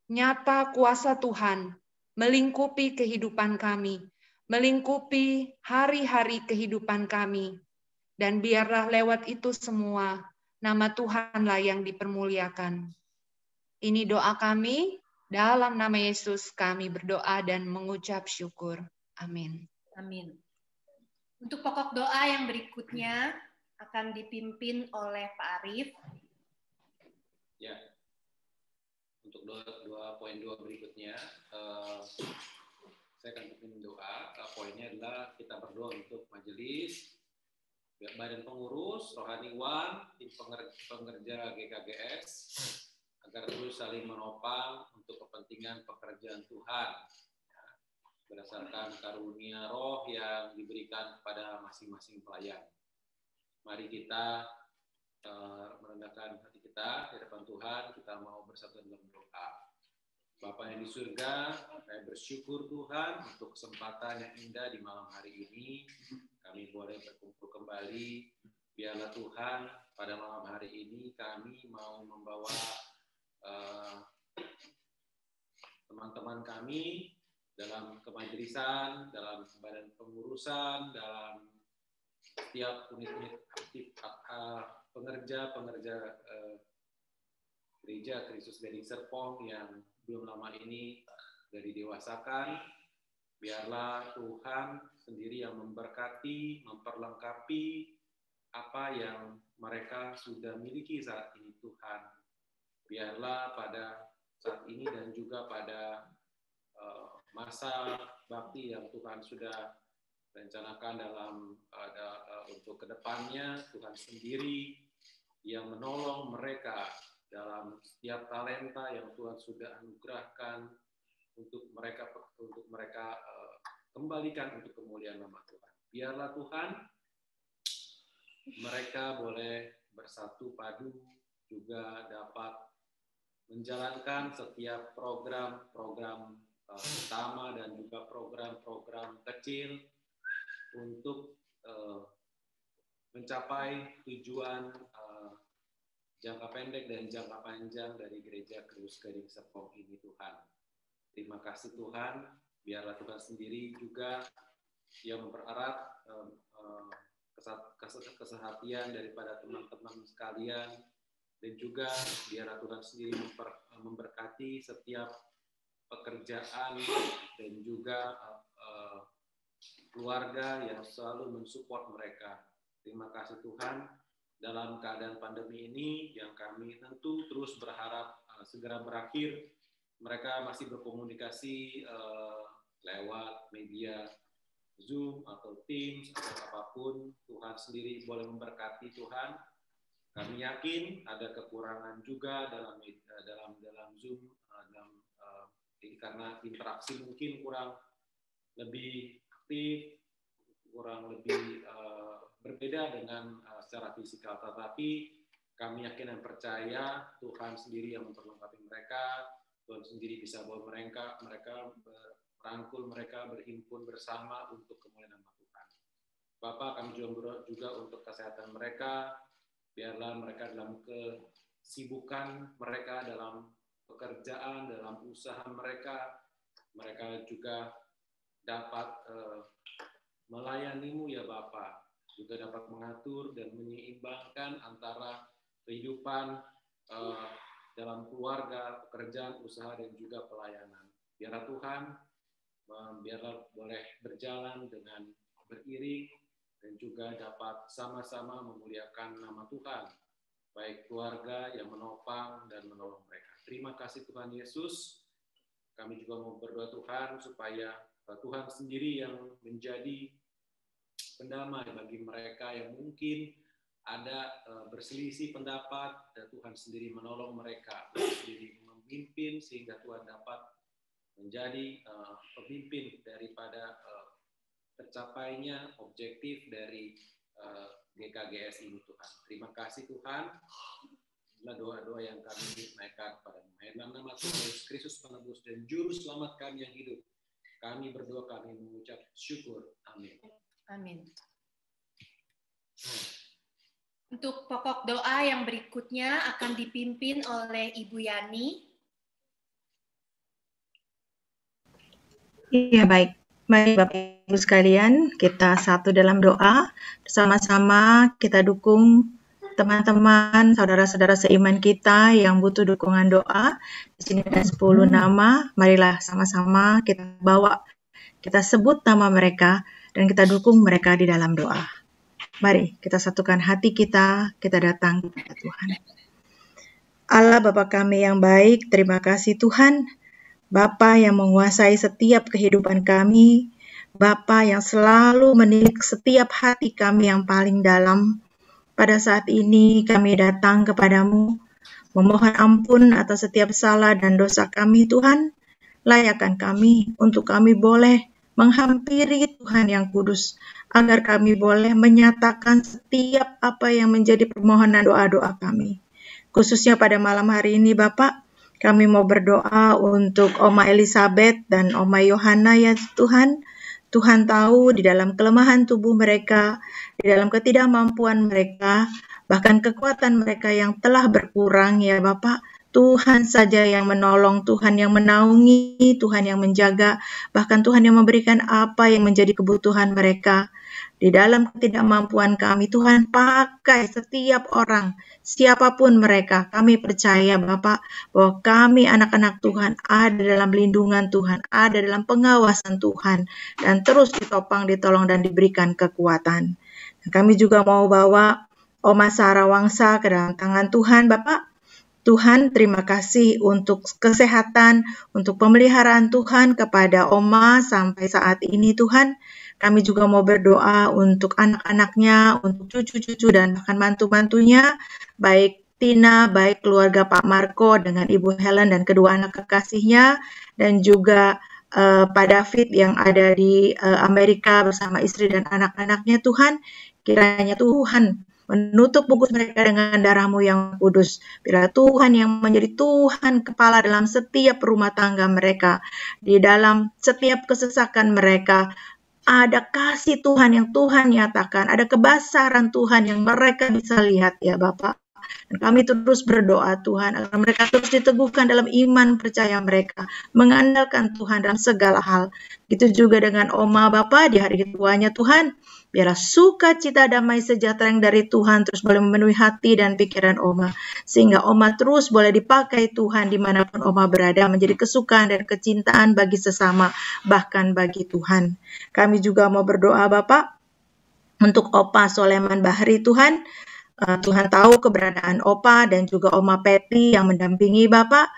nyata kuasa Tuhan melingkupi kehidupan kami, melingkupi hari-hari kehidupan kami. Dan biarlah lewat itu semua, nama Tuhanlah yang dipermuliakan. Ini doa kami. Dalam nama Yesus kami berdoa dan mengucap syukur. Amin. Amin. Untuk pokok doa yang berikutnya akan dipimpin oleh Pak Arif. Ya, untuk dua poin berikutnya, saya akan pimpin doa. Poinnya adalah kita berdoa untuk majelis, badan pengurus, rohaniwan, tim pengerja GKGS, agar terus saling menopang untuk kepentingan pekerjaan Tuhan, ya, berdasarkan karunia roh yang diberikan kepada masing-masing pelayan. Mari kita merendahkan hati kita di depan Tuhan, kita mau bersatu dalam doa. Bapa yang di surga, kami bersyukur Tuhan untuk kesempatan yang indah di malam hari ini. Kami boleh berkumpul kembali. Biarlah Tuhan, pada malam hari ini kami mau membawa teman-teman kami dalam kemajelisan, dalam badan pengurusan, dalam setiap unit-unit aktif pengerja gereja Kristus Gading Serpong yang belum lama ini sudah didewasakan. Biarlah Tuhan sendiri yang memberkati, memperlengkapi apa yang mereka sudah miliki saat ini Tuhan. Biarlah pada saat ini dan juga pada masa bakti yang Tuhan sudah rencanakan untuk kedepannya, Tuhan sendiri yang menolong mereka dalam setiap talenta yang Tuhan sudah anugerahkan untuk mereka kembalikan untuk kemuliaan nama Tuhan. Biarlah Tuhan mereka boleh bersatu padu, juga dapat menjalankan setiap program-program utama dan juga program-program kecil untuk mencapai tujuan jangka pendek dan jangka panjang dari Gereja Kristus Gading Serpong ini Tuhan. Terima kasih Tuhan, biarlah Tuhan sendiri juga yang mempererat kesehatian daripada teman-teman sekalian, dan juga biarlah Tuhan sendiri memberkati setiap pekerjaan dan juga keluarga yang selalu mensupport mereka. Terima kasih Tuhan, dalam keadaan pandemi ini yang kami tentu terus berharap segera berakhir. Mereka masih berkomunikasi lewat media Zoom atau Teams atau apapun. Tuhan sendiri boleh memberkati Tuhan. Kami yakin ada kekurangan juga dalam Zoom, karena interaksi mungkin kurang lebih aktif, kurang lebih berbeda dengan secara fisikal. Tetapi kami yakin dan percaya Tuhan sendiri yang memperlengkapi mereka. Tuhan sendiri bisa bawa mereka merangkul mereka, berhimpun bersama untuk kemuliaan nama Tuhan. Bapak, kami juga untuk kesehatan mereka, biarlah mereka dalam kesibukan mereka, dalam pekerjaan, dalam usaha mereka juga dapat melayani-Mu ya Bapak, juga dapat mengatur dan menyeimbangkan antara kehidupan dalam keluarga, pekerjaan, usaha, dan juga pelayanan. Biarlah Tuhan, biarlah boleh berjalan dengan beriring dan juga dapat sama-sama memuliakan nama Tuhan, baik keluarga yang menopang dan menolong mereka. Terima kasih Tuhan Yesus. Kami juga mau berdoa Tuhan supaya Tuhan sendiri yang menjadi pendamai bagi mereka yang mungkin ada berselisih pendapat, dan Tuhan sendiri menolong mereka, Tuhan sendiri memimpin sehingga Tuhan dapat menjadi pemimpin daripada tercapainya objektif dari GKGS ini Tuhan. Terima kasih Tuhan. Inilah doa-doa yang kami naikkan kepada nama Tuhan Yesus Kristus penebus dan juru selamat kami yang hidup. Kami berdoa, kami mengucap syukur. Amin. Amin. Untuk pokok doa yang berikutnya akan dipimpin oleh Ibu Yani. Iya, baik. Mari Bapak Ibu sekalian, kita satu dalam doa. Bersama-sama kita dukung teman-teman, saudara-saudara seiman kita yang butuh dukungan doa. Di sini ada 10 nama. Marilah sama-sama kita bawa, kita sebut nama mereka, dan kita dukung mereka di dalam doa. Mari kita satukan hati kita datang kepada Tuhan. Allah Bapa kami yang baik, terima kasih Tuhan, Bapa yang menguasai setiap kehidupan kami, Bapa yang selalu menilik setiap hati kami yang paling dalam. Pada saat ini kami datang kepadamu, memohon ampun atas setiap salah dan dosa kami Tuhan. Layakkan kami untuk kami boleh menghampiri Tuhan yang kudus, agar kami boleh menyatakan setiap apa yang menjadi permohonan doa-doa kami. Khususnya pada malam hari ini Bapak, kami mau berdoa untuk Oma Elizabeth dan Oma Yohana ya Tuhan. Tuhan tahu di dalam kelemahan tubuh mereka, di dalam ketidakmampuan mereka, bahkan kekuatan mereka yang telah berkurang ya Bapak. Tuhan saja yang menolong, Tuhan yang menaungi, Tuhan yang menjaga, bahkan Tuhan yang memberikan apa yang menjadi kebutuhan mereka. Di dalam ketidakmampuan kami, Tuhan pakai setiap orang, siapapun mereka. Kami percaya Bapak, bahwa kami anak-anak Tuhan ada dalam lindungan Tuhan, ada dalam pengawasan Tuhan, dan terus ditopang, ditolong, dan diberikan kekuatan. Dan kami juga mau bawa Oma Sarah Wangsa ke dalam tangan Tuhan Bapak. Tuhan, terima kasih untuk kesehatan, untuk pemeliharaan Tuhan kepada Oma sampai saat ini Tuhan. Kami juga mau berdoa untuk anak-anaknya, untuk cucu-cucu dan bahkan mantu-mantunya, baik Tina, baik keluarga Pak Marco dengan Ibu Helen dan kedua anak kekasihnya, dan juga Pak David yang ada di Amerika bersama istri dan anak-anaknya Tuhan. Kiranya Tuhan menutup bungkus mereka dengan darah-Mu yang kudus. Bila Tuhan yang menjadi Tuhan kepala dalam setiap rumah tangga mereka, di dalam setiap kesesakan mereka, ada kasih Tuhan yang Tuhan nyatakan, ada kebesaran Tuhan yang mereka bisa lihat ya Bapak. Dan kami terus berdoa Tuhan, agar mereka terus diteguhkan dalam iman percaya mereka, mengandalkan Tuhan dalam segala hal. Gitu juga dengan Oma Bapak di hari tuanya Tuhan. Biarlah sukacita damai sejahtera yang dari Tuhan terus boleh memenuhi hati dan pikiran Oma. Sehingga Oma terus boleh dipakai Tuhan dimanapun Oma berada, menjadi kesukaan dan kecintaan bagi sesama, bahkan bagi Tuhan. Kami juga mau berdoa Bapak untuk Opa Soleman Bahri Tuhan. Tuhan tahu keberadaan Opa dan juga Oma Peti yang mendampingi Bapak,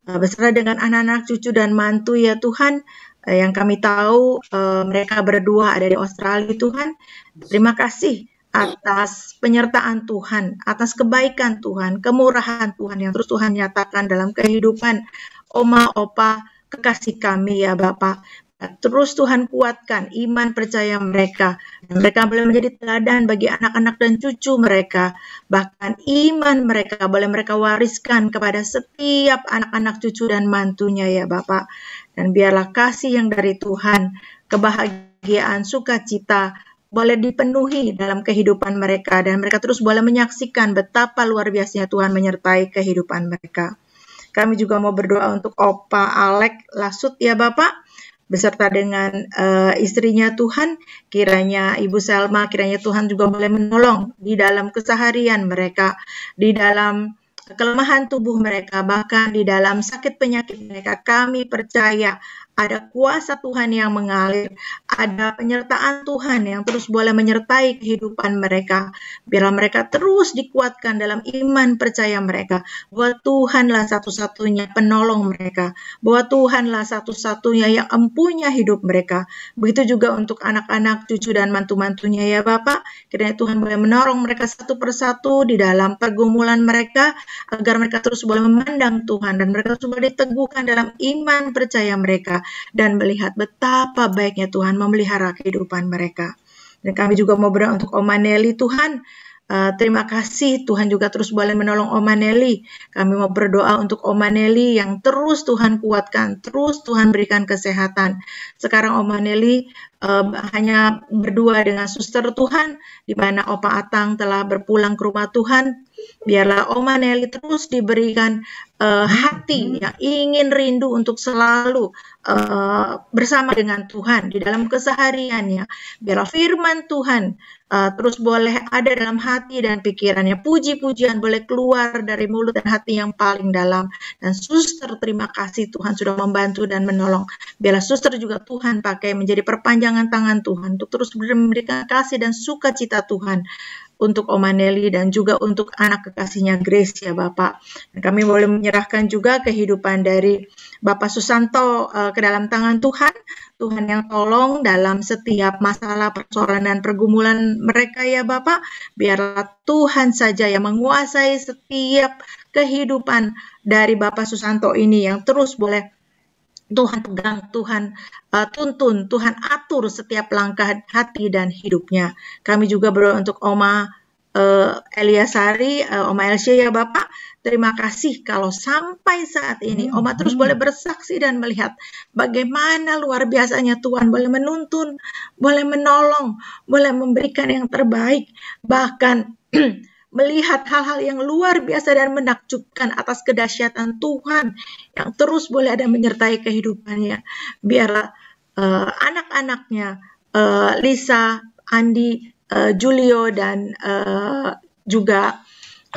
beserta dengan anak-anak, cucu, dan mantu ya Tuhan, yang kami tahu mereka berdua ada di Australia Tuhan. Terima kasih atas penyertaan Tuhan, atas kebaikan Tuhan, kemurahan Tuhan yang terus Tuhan nyatakan dalam kehidupan Oma, Opa, kekasih kami ya Bapak. Terus Tuhan kuatkan iman percaya mereka. Dan mereka boleh menjadi teladan bagi anak-anak dan cucu mereka. Bahkan iman mereka boleh mereka wariskan kepada setiap anak-anak cucu dan mantunya ya Bapak. Dan biarlah kasih yang dari Tuhan, kebahagiaan, sukacita, boleh dipenuhi dalam kehidupan mereka. Dan mereka terus boleh menyaksikan betapa luar biasanya Tuhan menyertai kehidupan mereka. Kami juga mau berdoa untuk Opa Alek Lasut ya Bapak, beserta dengan istrinya Tuhan, kiranya Ibu Selma, kiranya Tuhan juga boleh menolong di dalam keseharian mereka, di dalam kelemahan tubuh mereka, bahkan di dalam sakit penyakit mereka. Kami percaya ada kuasa Tuhan yang mengalir, ada penyertaan Tuhan yang terus boleh menyertai kehidupan mereka. Biarlah mereka terus dikuatkan dalam iman percaya mereka, bahwa Tuhanlah satu-satunya penolong mereka, bahwa Tuhanlah satu-satunya yang empunya hidup mereka. Begitu juga untuk anak-anak, cucu, dan mantu-mantunya ya Bapak, kiranya Tuhan boleh menolong mereka satu persatu di dalam pergumulan mereka, agar mereka terus boleh memandang Tuhan, dan mereka terus boleh diteguhkan dalam iman percaya mereka, dan melihat betapa baiknya Tuhan memelihara kehidupan mereka. Dan kami juga mau berdoa untuk Oma Nelly Tuhan. Terima kasih Tuhan juga terus boleh menolong Oma Nelly. Kami mau berdoa untuk Oma Nelly yang terus Tuhan kuatkan, terus Tuhan berikan kesehatan. Sekarang Oma Nelly hanya berdua dengan suster Tuhan, di mana Opa Atang telah berpulang ke rumah Tuhan. Biarlah Oma Nelly terus diberikan hati yang ingin rindu untuk selalu bersama dengan Tuhan di dalam kesehariannya. Biarlah firman Tuhan terus boleh ada dalam hati dan pikirannya. Puji-pujian boleh keluar dari mulut dan hati yang paling dalam. Dan suster, terima kasih Tuhan sudah membantu dan menolong. Biarlah suster juga Tuhan pakai menjadi perpanjangan tangan Tuhan untuk terus memberikan kasih dan sukacita Tuhan untuk Oma Nelly dan juga untuk anak kekasihnya Grace ya Bapak. Dan kami boleh menyerahkan juga kehidupan dari Bapak Susanto ke dalam tangan Tuhan. Tuhan yang tolong dalam setiap masalah, persoalan, dan pergumulan mereka ya Bapak. Biarlah Tuhan saja yang menguasai setiap kehidupan dari Bapak Susanto ini, yang terus boleh Tuhan pegang, Tuhan tuntun, Tuhan atur setiap langkah hati dan hidupnya. Kami juga berdoa untuk Oma Eliasari, Oma Elsie ya Bapak. Terima kasih kalau sampai saat ini Oma terus boleh bersaksi dan melihat bagaimana luar biasanya Tuhan boleh menuntun, boleh menolong, boleh memberikan yang terbaik, bahkan melihat hal-hal yang luar biasa dan menakjubkan atas kedahsyatan Tuhan yang terus boleh ada menyertai kehidupannya. Biarlah anak-anaknya Lisa, Andi, Julio, dan juga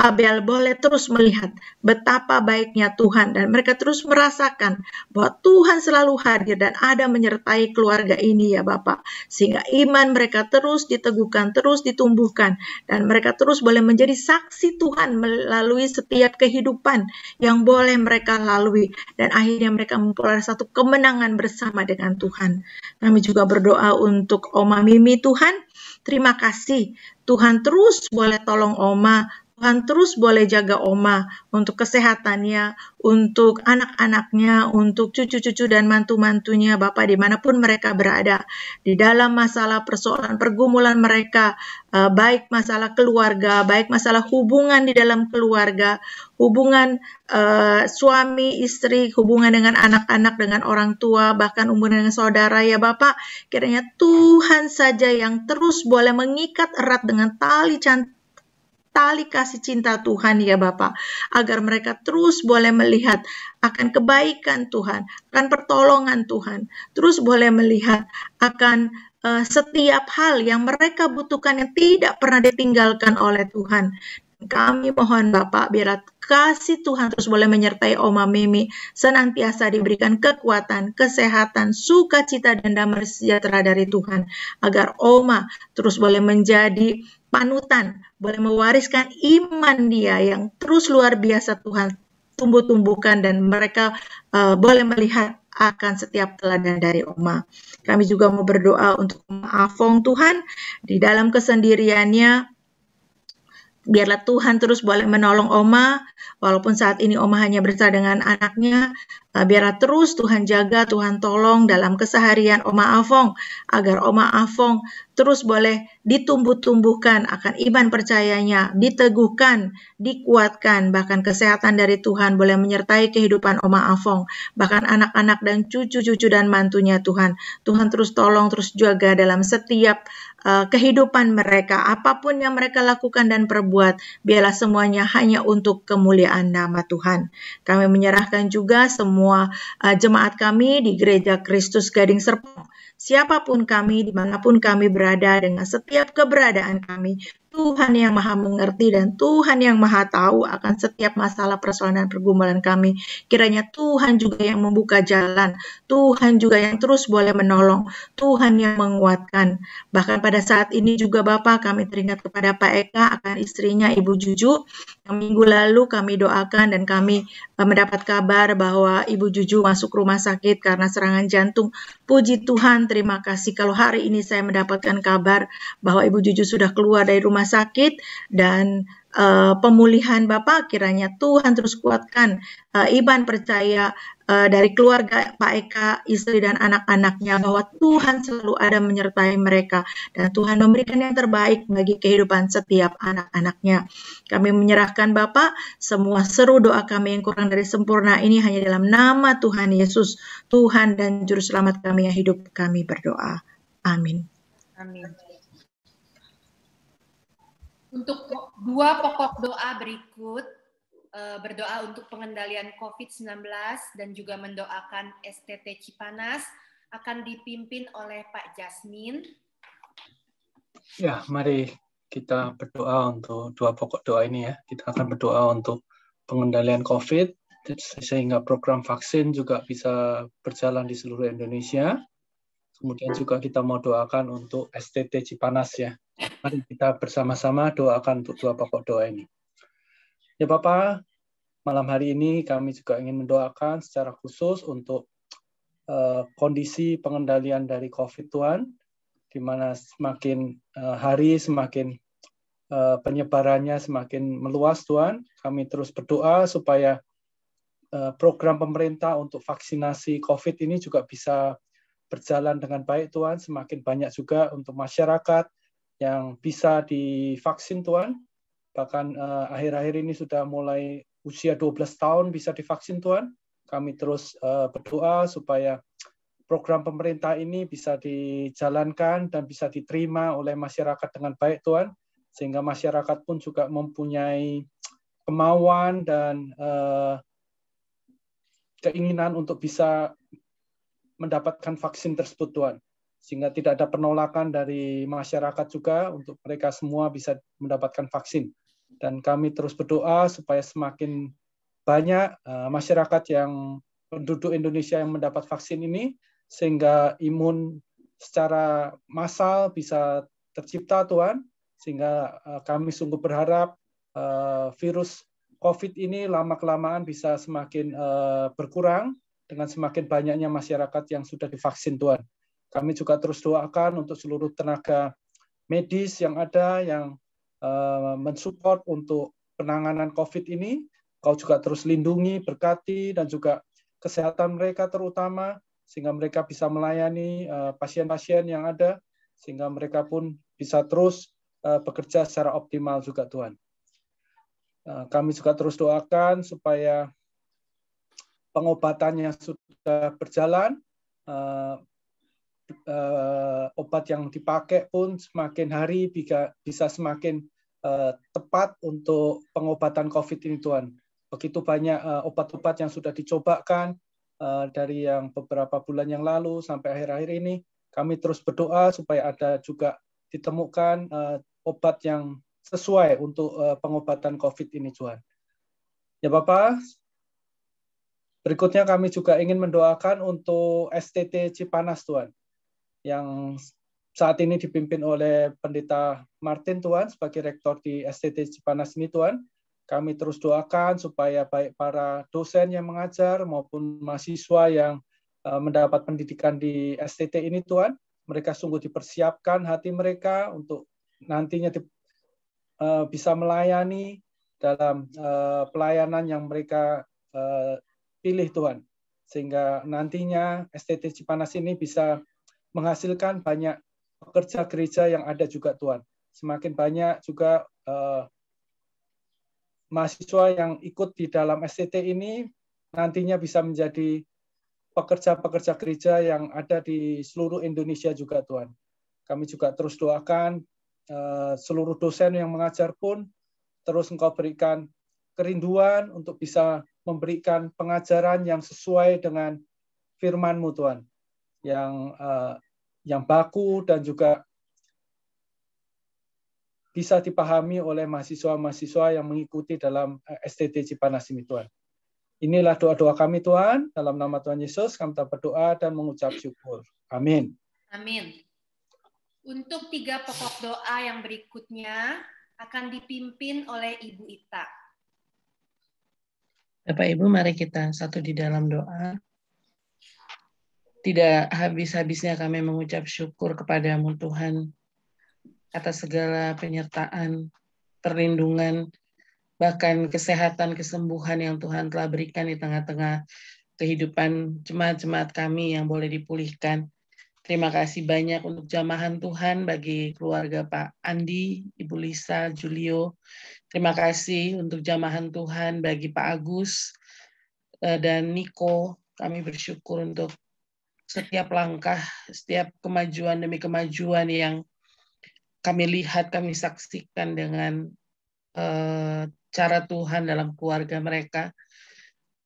Abel boleh terus melihat betapa baiknya Tuhan, dan mereka terus merasakan bahwa Tuhan selalu hadir dan ada menyertai keluarga ini ya Bapak, sehingga iman mereka terus diteguhkan, terus ditumbuhkan, dan mereka terus boleh menjadi saksi Tuhan melalui setiap kehidupan yang boleh mereka lalui, dan akhirnya mereka memperoleh satu kemenangan bersama dengan Tuhan. Kami juga berdoa untuk Oma Mimi Tuhan. Terima kasih Tuhan terus boleh tolong Oma, Tuhan terus boleh jaga Oma untuk kesehatannya, untuk anak-anaknya, untuk cucu-cucu dan mantu-mantunya Bapak dimanapun mereka berada. Di dalam masalah persoalan pergumulan mereka, baik masalah keluarga, baik masalah hubungan di dalam keluarga, hubungan suami, istri, hubungan dengan anak-anak, dengan orang tua, bahkan hubungan dengan saudara ya Bapak. Kiranya Tuhan saja yang terus boleh mengikat erat dengan tali kasih cinta Tuhan ya Bapak, agar mereka terus boleh melihat akan kebaikan Tuhan, akan pertolongan Tuhan, terus boleh melihat akan setiap hal yang mereka butuhkan yang tidak pernah ditinggalkan oleh Tuhan. Kami mohon Bapak, biarlah kasih Tuhan terus boleh menyertai Oma Mimi, senantiasa diberikan kekuatan, kesehatan, sukacita, dan damai sejahtera dari Tuhan, agar Oma terus boleh menjadi panutan, boleh mewariskan iman dia yang terus luar biasa Tuhan tumbuh-tumbuhkan, dan mereka boleh melihat akan setiap teladan dari Oma. Kami juga mau berdoa untuk Oma Afong Tuhan, di dalam kesendiriannya, biarlah Tuhan terus boleh menolong Oma, walaupun saat ini Oma hanya bersama dengan anaknya, biarlah terus Tuhan jaga, Tuhan tolong dalam keseharian Oma Afong, agar Oma Afong terus boleh ditumbuh-tumbuhkan akan iman percayanya, diteguhkan, dikuatkan, bahkan kesehatan dari Tuhan boleh menyertai kehidupan Oma Afong, bahkan anak-anak dan cucu-cucu dan mantunya Tuhan. Tuhan terus tolong, terus jaga dalam setiap kehidupan mereka, apapun yang mereka lakukan dan perbuat, biarlah semuanya hanya untuk kemuliaan nama Tuhan. Kami menyerahkan juga semua jemaat kami di Gereja Kristus Gading Serpong, siapapun kami, dimanapun kami berada, dengan setiap keberadaan kami, Tuhan yang maha mengerti dan Tuhan yang maha tahu akan setiap masalah, persoalan, dan pergumulan kami. Kiranya Tuhan juga yang membuka jalan, Tuhan juga yang terus boleh menolong, Tuhan yang menguatkan. Bahkan pada saat ini juga Bapak, kami teringat kepada Pak Eka akan istrinya Ibu Juju, yang minggu lalu kami doakan dan kami mendapat kabar bahwa Ibu Juju masuk rumah sakit karena serangan jantung. Puji Tuhan, terima kasih kalau hari ini saya mendapatkan kabar bahwa Ibu Juju sudah keluar dari rumah sakit, dan pemulihan Bapak, kiranya Tuhan terus kuatkan iman percaya dari keluarga Pak Eka, istri dan anak-anaknya, bahwa Tuhan selalu ada menyertai mereka, dan Tuhan memberikan yang terbaik bagi kehidupan setiap anak-anaknya. Kami menyerahkan Bapak, semua seru doa kami yang kurang dari sempurna ini hanya dalam nama Tuhan Yesus, Tuhan dan Juru Selamat kami yang hidup, kami berdoa. Amin. Amin. Untuk dua pokok doa berikut, berdoa untuk pengendalian COVID-19 dan juga mendoakan STT Cipanas, akan dipimpin oleh Pak Jasmin. Ya, mari kita berdoa untuk dua pokok doa ini ya. Kita akan berdoa untuk pengendalian COVID, sehingga program vaksin juga bisa berjalan di seluruh Indonesia. Kemudian juga kita mau doakan untuk STT Cipanas ya. Mari kita bersama-sama doakan untuk dua pokok doa ini. Ya Bapak, malam hari ini kami juga ingin mendoakan secara khusus untuk kondisi pengendalian dari COVID Tuhan, di mana semakin hari semakin penyebarannya semakin meluas Tuhan. Kami terus berdoa supaya program pemerintah untuk vaksinasi COVID ini juga bisa berjalan dengan baik Tuhan, semakin banyak juga untuk masyarakat yang bisa divaksin Tuhan. Bahkan akhir-akhir ini sudah mulai usia 12 tahun bisa divaksin Tuhan. Kami terus berdoa supaya program pemerintah ini bisa dijalankan dan bisa diterima oleh masyarakat dengan baik Tuhan, sehingga masyarakat pun juga mempunyai kemauan dan keinginan untuk bisa mendapatkan vaksin tersebut Tuhan, sehingga tidak ada penolakan dari masyarakat juga untuk mereka semua bisa mendapatkan vaksin. Dan kami terus berdoa supaya semakin banyak masyarakat yang penduduk Indonesia yang mendapat vaksin ini, sehingga imun secara massal bisa tercipta Tuhan, sehingga kami sungguh berharap virus COVID ini lama-kelamaan bisa semakin berkurang dengan semakin banyaknya masyarakat yang sudah divaksin Tuhan. Kami juga terus doakan untuk seluruh tenaga medis yang ada, yang mensupport untuk penanganan COVID ini. Kau juga terus lindungi, berkati, dan juga kesehatan mereka terutama, sehingga mereka bisa melayani pasien-pasien yang ada, sehingga mereka pun bisa terus bekerja secara optimal juga Tuhan. Kami juga terus doakan supaya pengobatannya sudah berjalan, obat yang dipakai pun semakin hari bisa semakin tepat untuk pengobatan COVID ini Tuhan. Begitu banyak obat-obat yang sudah dicobakan dari yang beberapa bulan yang lalu sampai akhir-akhir ini. Kami terus berdoa supaya ada juga ditemukan obat yang sesuai untuk pengobatan COVID ini Tuhan. Ya Bapak, berikutnya kami juga ingin mendoakan untuk STT Cipanas Tuhan, yang saat ini dipimpin oleh Pendeta Martin Tuhan sebagai rektor di STT Cipanas ini Tuhan. Kami terus doakan supaya baik para dosen yang mengajar maupun mahasiswa yang mendapat pendidikan di STT ini Tuhan, mereka sungguh dipersiapkan hati mereka untuk nantinya bisa melayani dalam pelayanan yang mereka pilih Tuhan, sehingga nantinya STT Cipanas ini bisa menghasilkan banyak pekerja gereja yang ada juga Tuhan. Semakin banyak juga mahasiswa yang ikut di dalam STT ini nantinya bisa menjadi pekerja-pekerja gereja yang ada di seluruh Indonesia juga Tuhan. Kami juga terus doakan seluruh dosen yang mengajar pun terus Engkau berikan kerinduan untuk bisa memberikan pengajaran yang sesuai dengan firman-Mu Tuhan, yang baku dan juga bisa dipahami oleh mahasiswa-mahasiswa yang mengikuti dalam STT Cipanas ini Tuhan. Inilah doa-doa kami Tuhan, dalam nama Tuhan Yesus kami berdoa dan mengucap syukur. Amin. Amin. Untuk 3 pokok doa yang berikutnya akan dipimpin oleh Ibu Ita. Bapak Ibu, mari kita satu di dalam doa. Tidak habis-habisnya kami mengucap syukur kepadamu Tuhan atas segala penyertaan, perlindungan, bahkan kesehatan, kesembuhan yang Tuhan telah berikan di tengah-tengah kehidupan jemaat-jemaat kami yang boleh dipulihkan. Terima kasih banyak untuk jamahan Tuhan bagi keluarga Pak Andi, Ibu Lisa, Julio. Terima kasih untuk jamahan Tuhan bagi Pak Agus dan Niko. Kami bersyukur untuk setiap langkah, setiap kemajuan demi kemajuan yang kami lihat, kami saksikan dengan cara Tuhan dalam keluarga mereka.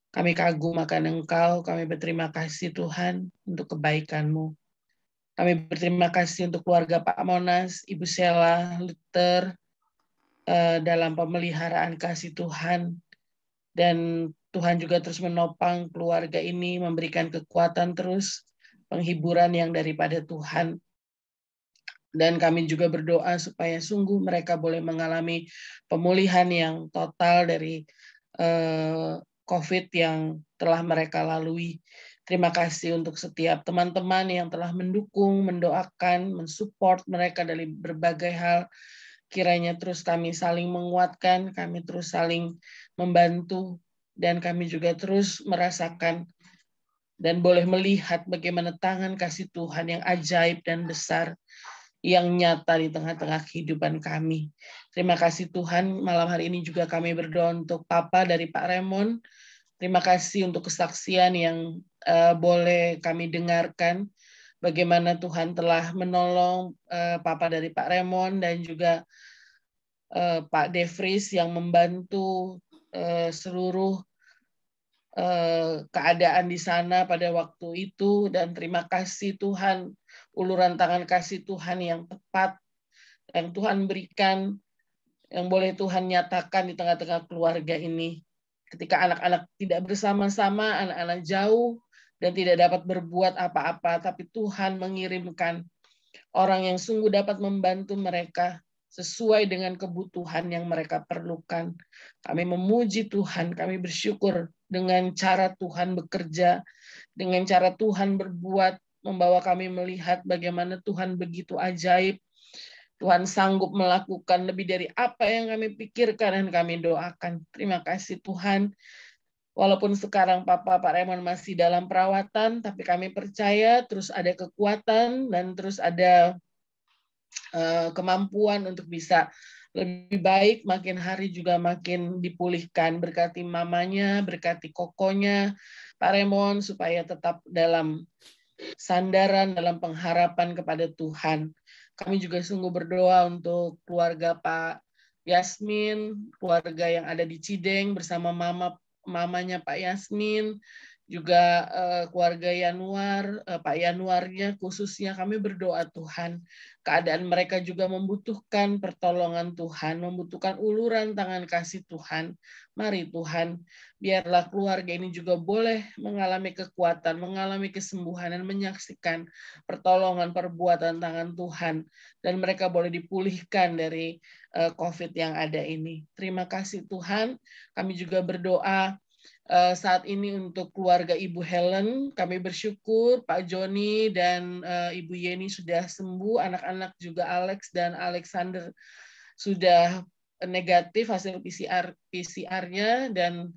Kami kagum akan Engkau, kami berterima kasih Tuhan untuk kebaikan-Mu. Kami berterima kasih untuk keluarga Pak Monas, Ibu Sela, Luther, dalam pemeliharaan kasih Tuhan. Dan Tuhan juga terus menopang keluarga ini, memberikan kekuatan terus, penghiburan yang daripada Tuhan. Dan kami juga berdoa supaya sungguh mereka boleh mengalami pemulihan yang total dari COVID yang telah mereka lalui. Terima kasih untuk setiap teman-teman yang telah mendukung, mendoakan, mensupport mereka dari berbagai hal. Kiranya terus kami saling menguatkan, kami terus saling membantu, dan kami juga terus merasakan dan boleh melihat bagaimana tangan kasih Tuhan yang ajaib dan besar yang nyata di tengah-tengah kehidupan kami. Terima kasih Tuhan, malam hari ini juga kami berdoa untuk Papa dari Pak Raymond. Terima kasih untuk kesaksian yang boleh kami dengarkan, bagaimana Tuhan telah menolong Papa dari Pak Raymond dan juga Pak Devris yang membantu seluruh keadaan di sana pada waktu itu. Dan terima kasih Tuhan, uluran tangan kasih Tuhan yang tepat, yang Tuhan berikan, yang boleh Tuhan nyatakan di tengah-tengah keluarga ini. Ketika anak-anak tidak bersama-sama, anak-anak jauh dan tidak dapat berbuat apa-apa, tapi Tuhan mengirimkan orang yang sungguh dapat membantu mereka sesuai dengan kebutuhan yang mereka perlukan. Kami memuji Tuhan, kami bersyukur dengan cara Tuhan bekerja, dengan cara Tuhan berbuat, membawa kami melihat bagaimana Tuhan begitu ajaib. Tuhan sanggup melakukan lebih dari apa yang kami pikirkan dan kami doakan. Terima kasih Tuhan. Walaupun sekarang Pak Raymond masih dalam perawatan, tapi kami percaya terus ada kekuatan dan terus ada kemampuan untuk bisa lebih baik, makin hari juga makin dipulihkan. Berkati mamanya, berkati kokonya, Pak Raymond, supaya tetap dalam sandaran, dalam pengharapan kepada Tuhan. Kami juga sungguh berdoa untuk keluarga Pak Yasmin, keluarga yang ada di Cideng bersama mamanya Pak Yasmin, juga keluarga Yanuar, Pak Yanuarnya khususnya, kami berdoa Tuhan, keadaan mereka juga membutuhkan pertolongan Tuhan, membutuhkan uluran tangan kasih Tuhan. Mari Tuhan, biarlah keluarga ini juga boleh mengalami kekuatan, mengalami kesembuhan, dan menyaksikan pertolongan perbuatan tangan Tuhan, dan mereka boleh dipulihkan dari COVID yang ada ini. Terima kasih Tuhan, kami juga berdoa saat ini untuk keluarga Ibu Helen. Kami bersyukur Pak Joni dan Ibu Yeni sudah sembuh, anak-anak juga Alex dan Alexander sudah negatif hasil PCR-nya, dan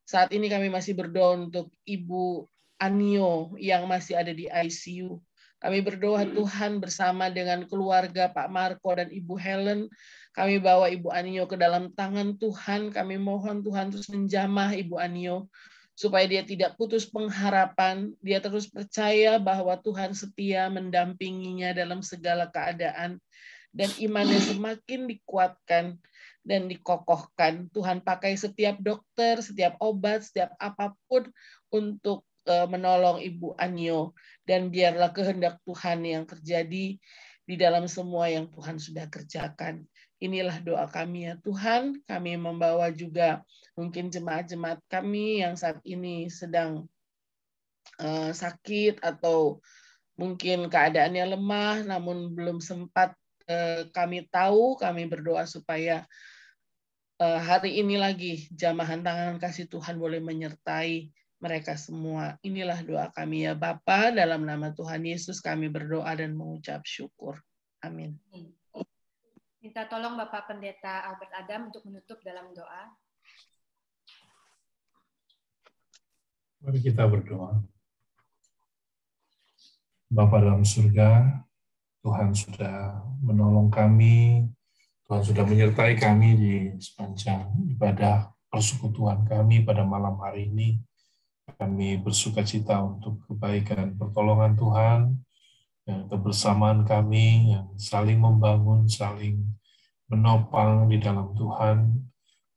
saat ini kami masih berdoa untuk Ibu Anio yang masih ada di ICU. Kami berdoa Tuhan bersama dengan keluarga Pak Marco dan Ibu Helen. Kami bawa Ibu Anio ke dalam tangan Tuhan. Kami mohon Tuhan terus menjamah Ibu Anio, supaya dia tidak putus pengharapan. Dia terus percaya bahwa Tuhan setia mendampinginya dalam segala keadaan. Dan imannya semakin dikuatkan dan dikokohkan. Tuhan pakai setiap dokter, setiap obat, setiap apapun untuk menolong Ibu Anio. Dan biarlah kehendak Tuhan yang terjadi di dalam semua yang Tuhan sudah kerjakan. Inilah doa kami ya Tuhan. Kami membawa juga mungkin jemaat-jemaat kami yang saat ini sedang sakit atau mungkin keadaannya lemah, namun belum sempat kami tahu. Kami berdoa supaya hari ini lagi jamahan tangan kasih Tuhan boleh menyertai mereka semua. Inilah doa kami ya Bapa, dalam nama Tuhan Yesus kami berdoa dan mengucap syukur. Amin. Minta tolong Bapak Pendeta Albert Adam untuk menutup dalam doa. Mari kita berdoa. Bapa dalam surga, Tuhan sudah menolong kami, Tuhan sudah menyertai kami di sepanjang ibadah persekutuan kami pada malam hari ini. Kami bersuka cita untuk kebaikan pertolongan Tuhan, dan kebersamaan kami yang saling membangun, saling menopang di dalam Tuhan,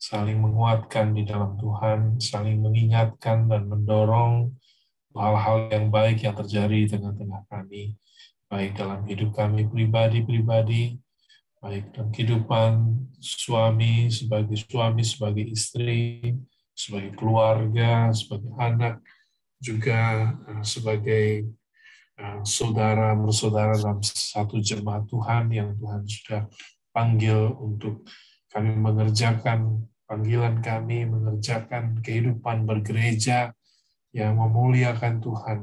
saling menguatkan di dalam Tuhan, saling mengingatkan dan mendorong hal-hal yang baik yang terjadi di tengah-tengah kami, baik dalam hidup kami pribadi-pribadi, baik dalam kehidupan suami, sebagai istri, sebagai keluarga, sebagai anak, juga sebagai saudara bersaudara dalam satu jemaat Tuhan yang Tuhan sudah panggil untuk kami mengerjakan panggilan kami, mengerjakan kehidupan bergereja yang memuliakan Tuhan,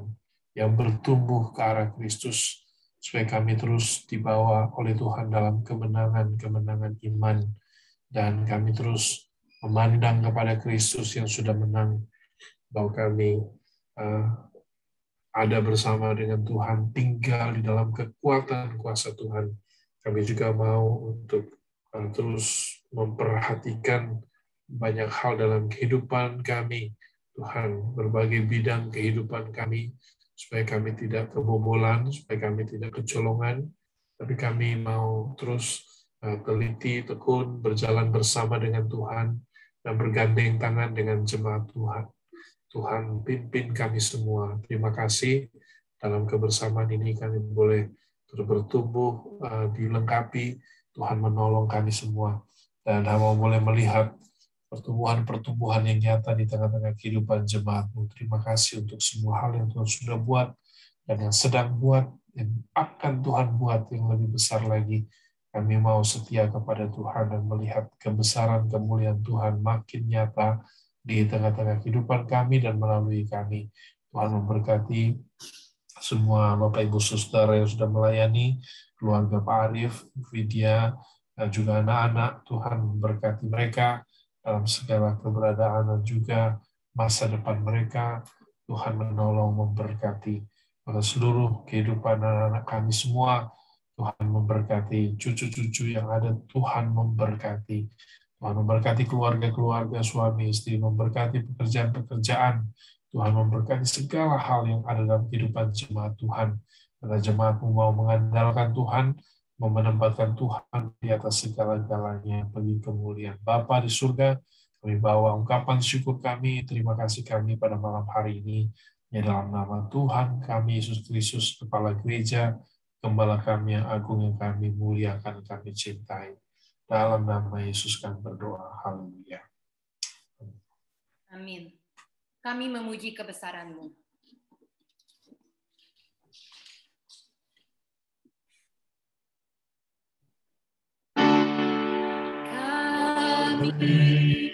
yang bertumbuh ke arah Kristus, supaya kami terus dibawa oleh Tuhan dalam kemenangan-kemenangan iman, dan kami terus memandang kepada Kristus yang sudah menang, bahwa kami ada bersama dengan Tuhan, tinggal di dalam kekuatan kuasa Tuhan. Kami juga mau untuk terus memperhatikan banyak hal dalam kehidupan kami, Tuhan, berbagai bidang kehidupan kami, supaya kami tidak kebobolan, supaya kami tidak kecolongan, tapi kami mau terus teliti, tekun, berjalan bersama dengan Tuhan, dan bergandeng tangan dengan jemaat Tuhan. Tuhan pimpin kami semua. Terima kasih dalam kebersamaan ini kami boleh terus bertumbuh, dilengkapi, Tuhan menolong kami semua. Dan hamba boleh melihat pertumbuhan-pertumbuhan yang nyata di tengah-tengah kehidupan jemaat-Mu. Terima kasih untuk semua hal yang Tuhan sudah buat dan yang sedang buat, yang akan Tuhan buat yang lebih besar lagi. Kami mau setia kepada Tuhan dan melihat kebesaran kemuliaan Tuhan makin nyata di tengah-tengah kehidupan kami dan melalui kami. Tuhan memberkati semua Bapak Ibu Saudara yang sudah melayani, keluarga Pak Arif, Vidya, dan juga anak-anak. Tuhan memberkati mereka dalam segala keberadaan dan juga masa depan mereka. Tuhan menolong, memberkati pada seluruh kehidupan anak-anak kami semua. Tuhan memberkati cucu-cucu yang ada, Tuhan memberkati. Tuhan memberkati keluarga-keluarga, suami, istri, memberkati pekerjaan-pekerjaan. Tuhan memberkati segala hal yang ada dalam kehidupan jemaat Tuhan. Karena jemaat-Mu mau mengandalkan Tuhan, mau menempatkan Tuhan di atas segala-galanya bagi kemuliaan Bapa di surga, Kami bawa ungkapan syukur kami, terima kasih kami pada malam hari ini. Ya, dalam nama Tuhan kami, Yesus Kristus, Kepala Gereja, Gembala kami yang agung, yang kami muliakan, kami cintai. Dalam nama Yesus kami berdoa. Haleluya. Amin. Kami memuji kebesaran-Mu. Kami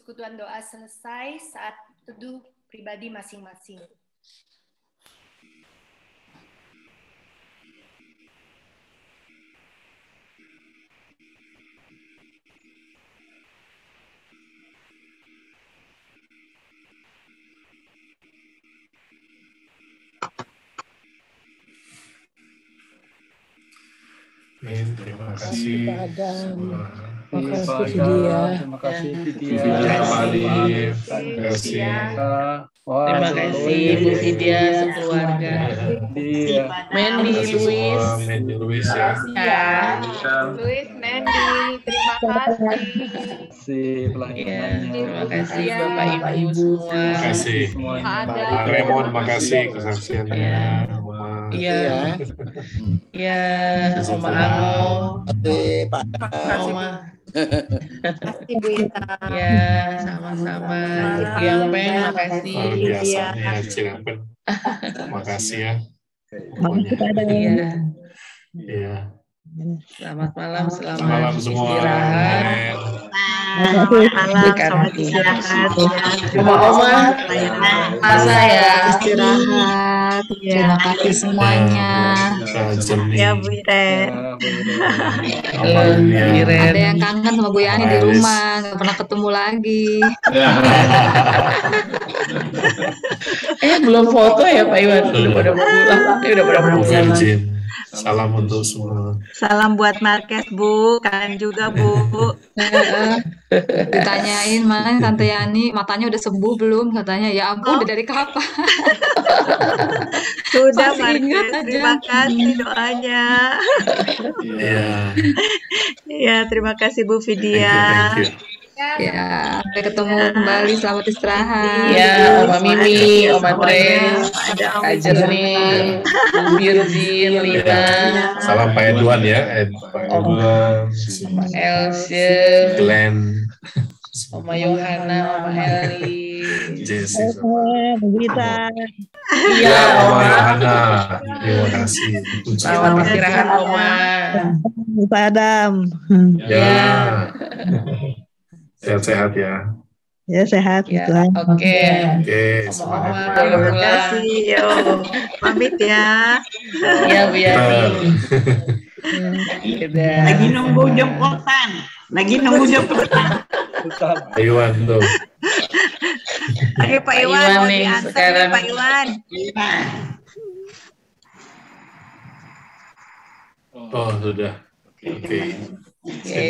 persekutuan doa selesai, saat teduh pribadi masing-masing. Terima kasih. Terima kasih Vidya. Terima kasih. Terima kasih Bu Vidya sekeluarga. Mandy, Luis. Mandy, Luis ya. Luis, Mandy, terima kasih. Terima kasih Bapak Ibu semua. Terima kasih. Pak Raymond, makasih kesaksiannya. Iya. Iya, Oma Ango. Oma. Ibu Ita. Ya, sama-sama. Yang Peng, makasih. Luar biasa ya, Cilempen. Makasih ya. Iya. Iya. Selamat malam, selamat malam semua. istirahat. Selamat istirahat. Oma-oma, masa ya. Istirahat. Terima kasih semuanya. Ya Bu Iren. Ada yang kangen sama Bu Yani di rumah, nggak pernah ketemu lagi. Belum foto ya Pak Iwan, udah pada pulang. Udah pada pulang. Salam untuk semua. Salam buat Marques Bu, kalian juga Bu. Ditanyain mana Tante Yani, matanya udah sembuh belum? Katanya ya ampun, udah dari kapan? Sudah Masih Marques, ingat aja. terima kasih doanya. Iya. Ya, terima kasih Bu Vidya. Thank you. Ya, sampai ketemu kembali, selamat istirahat. Ya, Oma Mimi, Oma Tres, Kak Jerni, Bu Birdin, Lina. Salam Pak Edwan ya. Edwan, Oma Else, Glenn, Oma Yohana, Oma Eli, Jesse, Bita. Iya, Oma Oma. Yohana. Terima kasih. Selamat istirahat, Oma. Pak Adam. Ya. Sehat-sehat ya. Ya sehat Ya, Tuhan. oke. Oke, Oma, Terima kasih. Yo, pamit ya. Ya, Bu Yani. Lagi nunggu jempotan. Pak Iwan tuh. Ayo Pak Pak Iwan, Iwan mau nih diantar sekarang. ya Pak Iwan. Oh, sudah. Oke. Oke,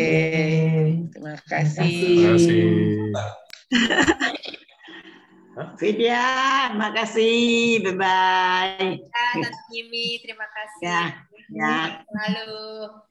terima kasih. Terima kasih. Vidya, makasih. Bye-bye. Tante Mimi, terima kasih. Ya. Lalu.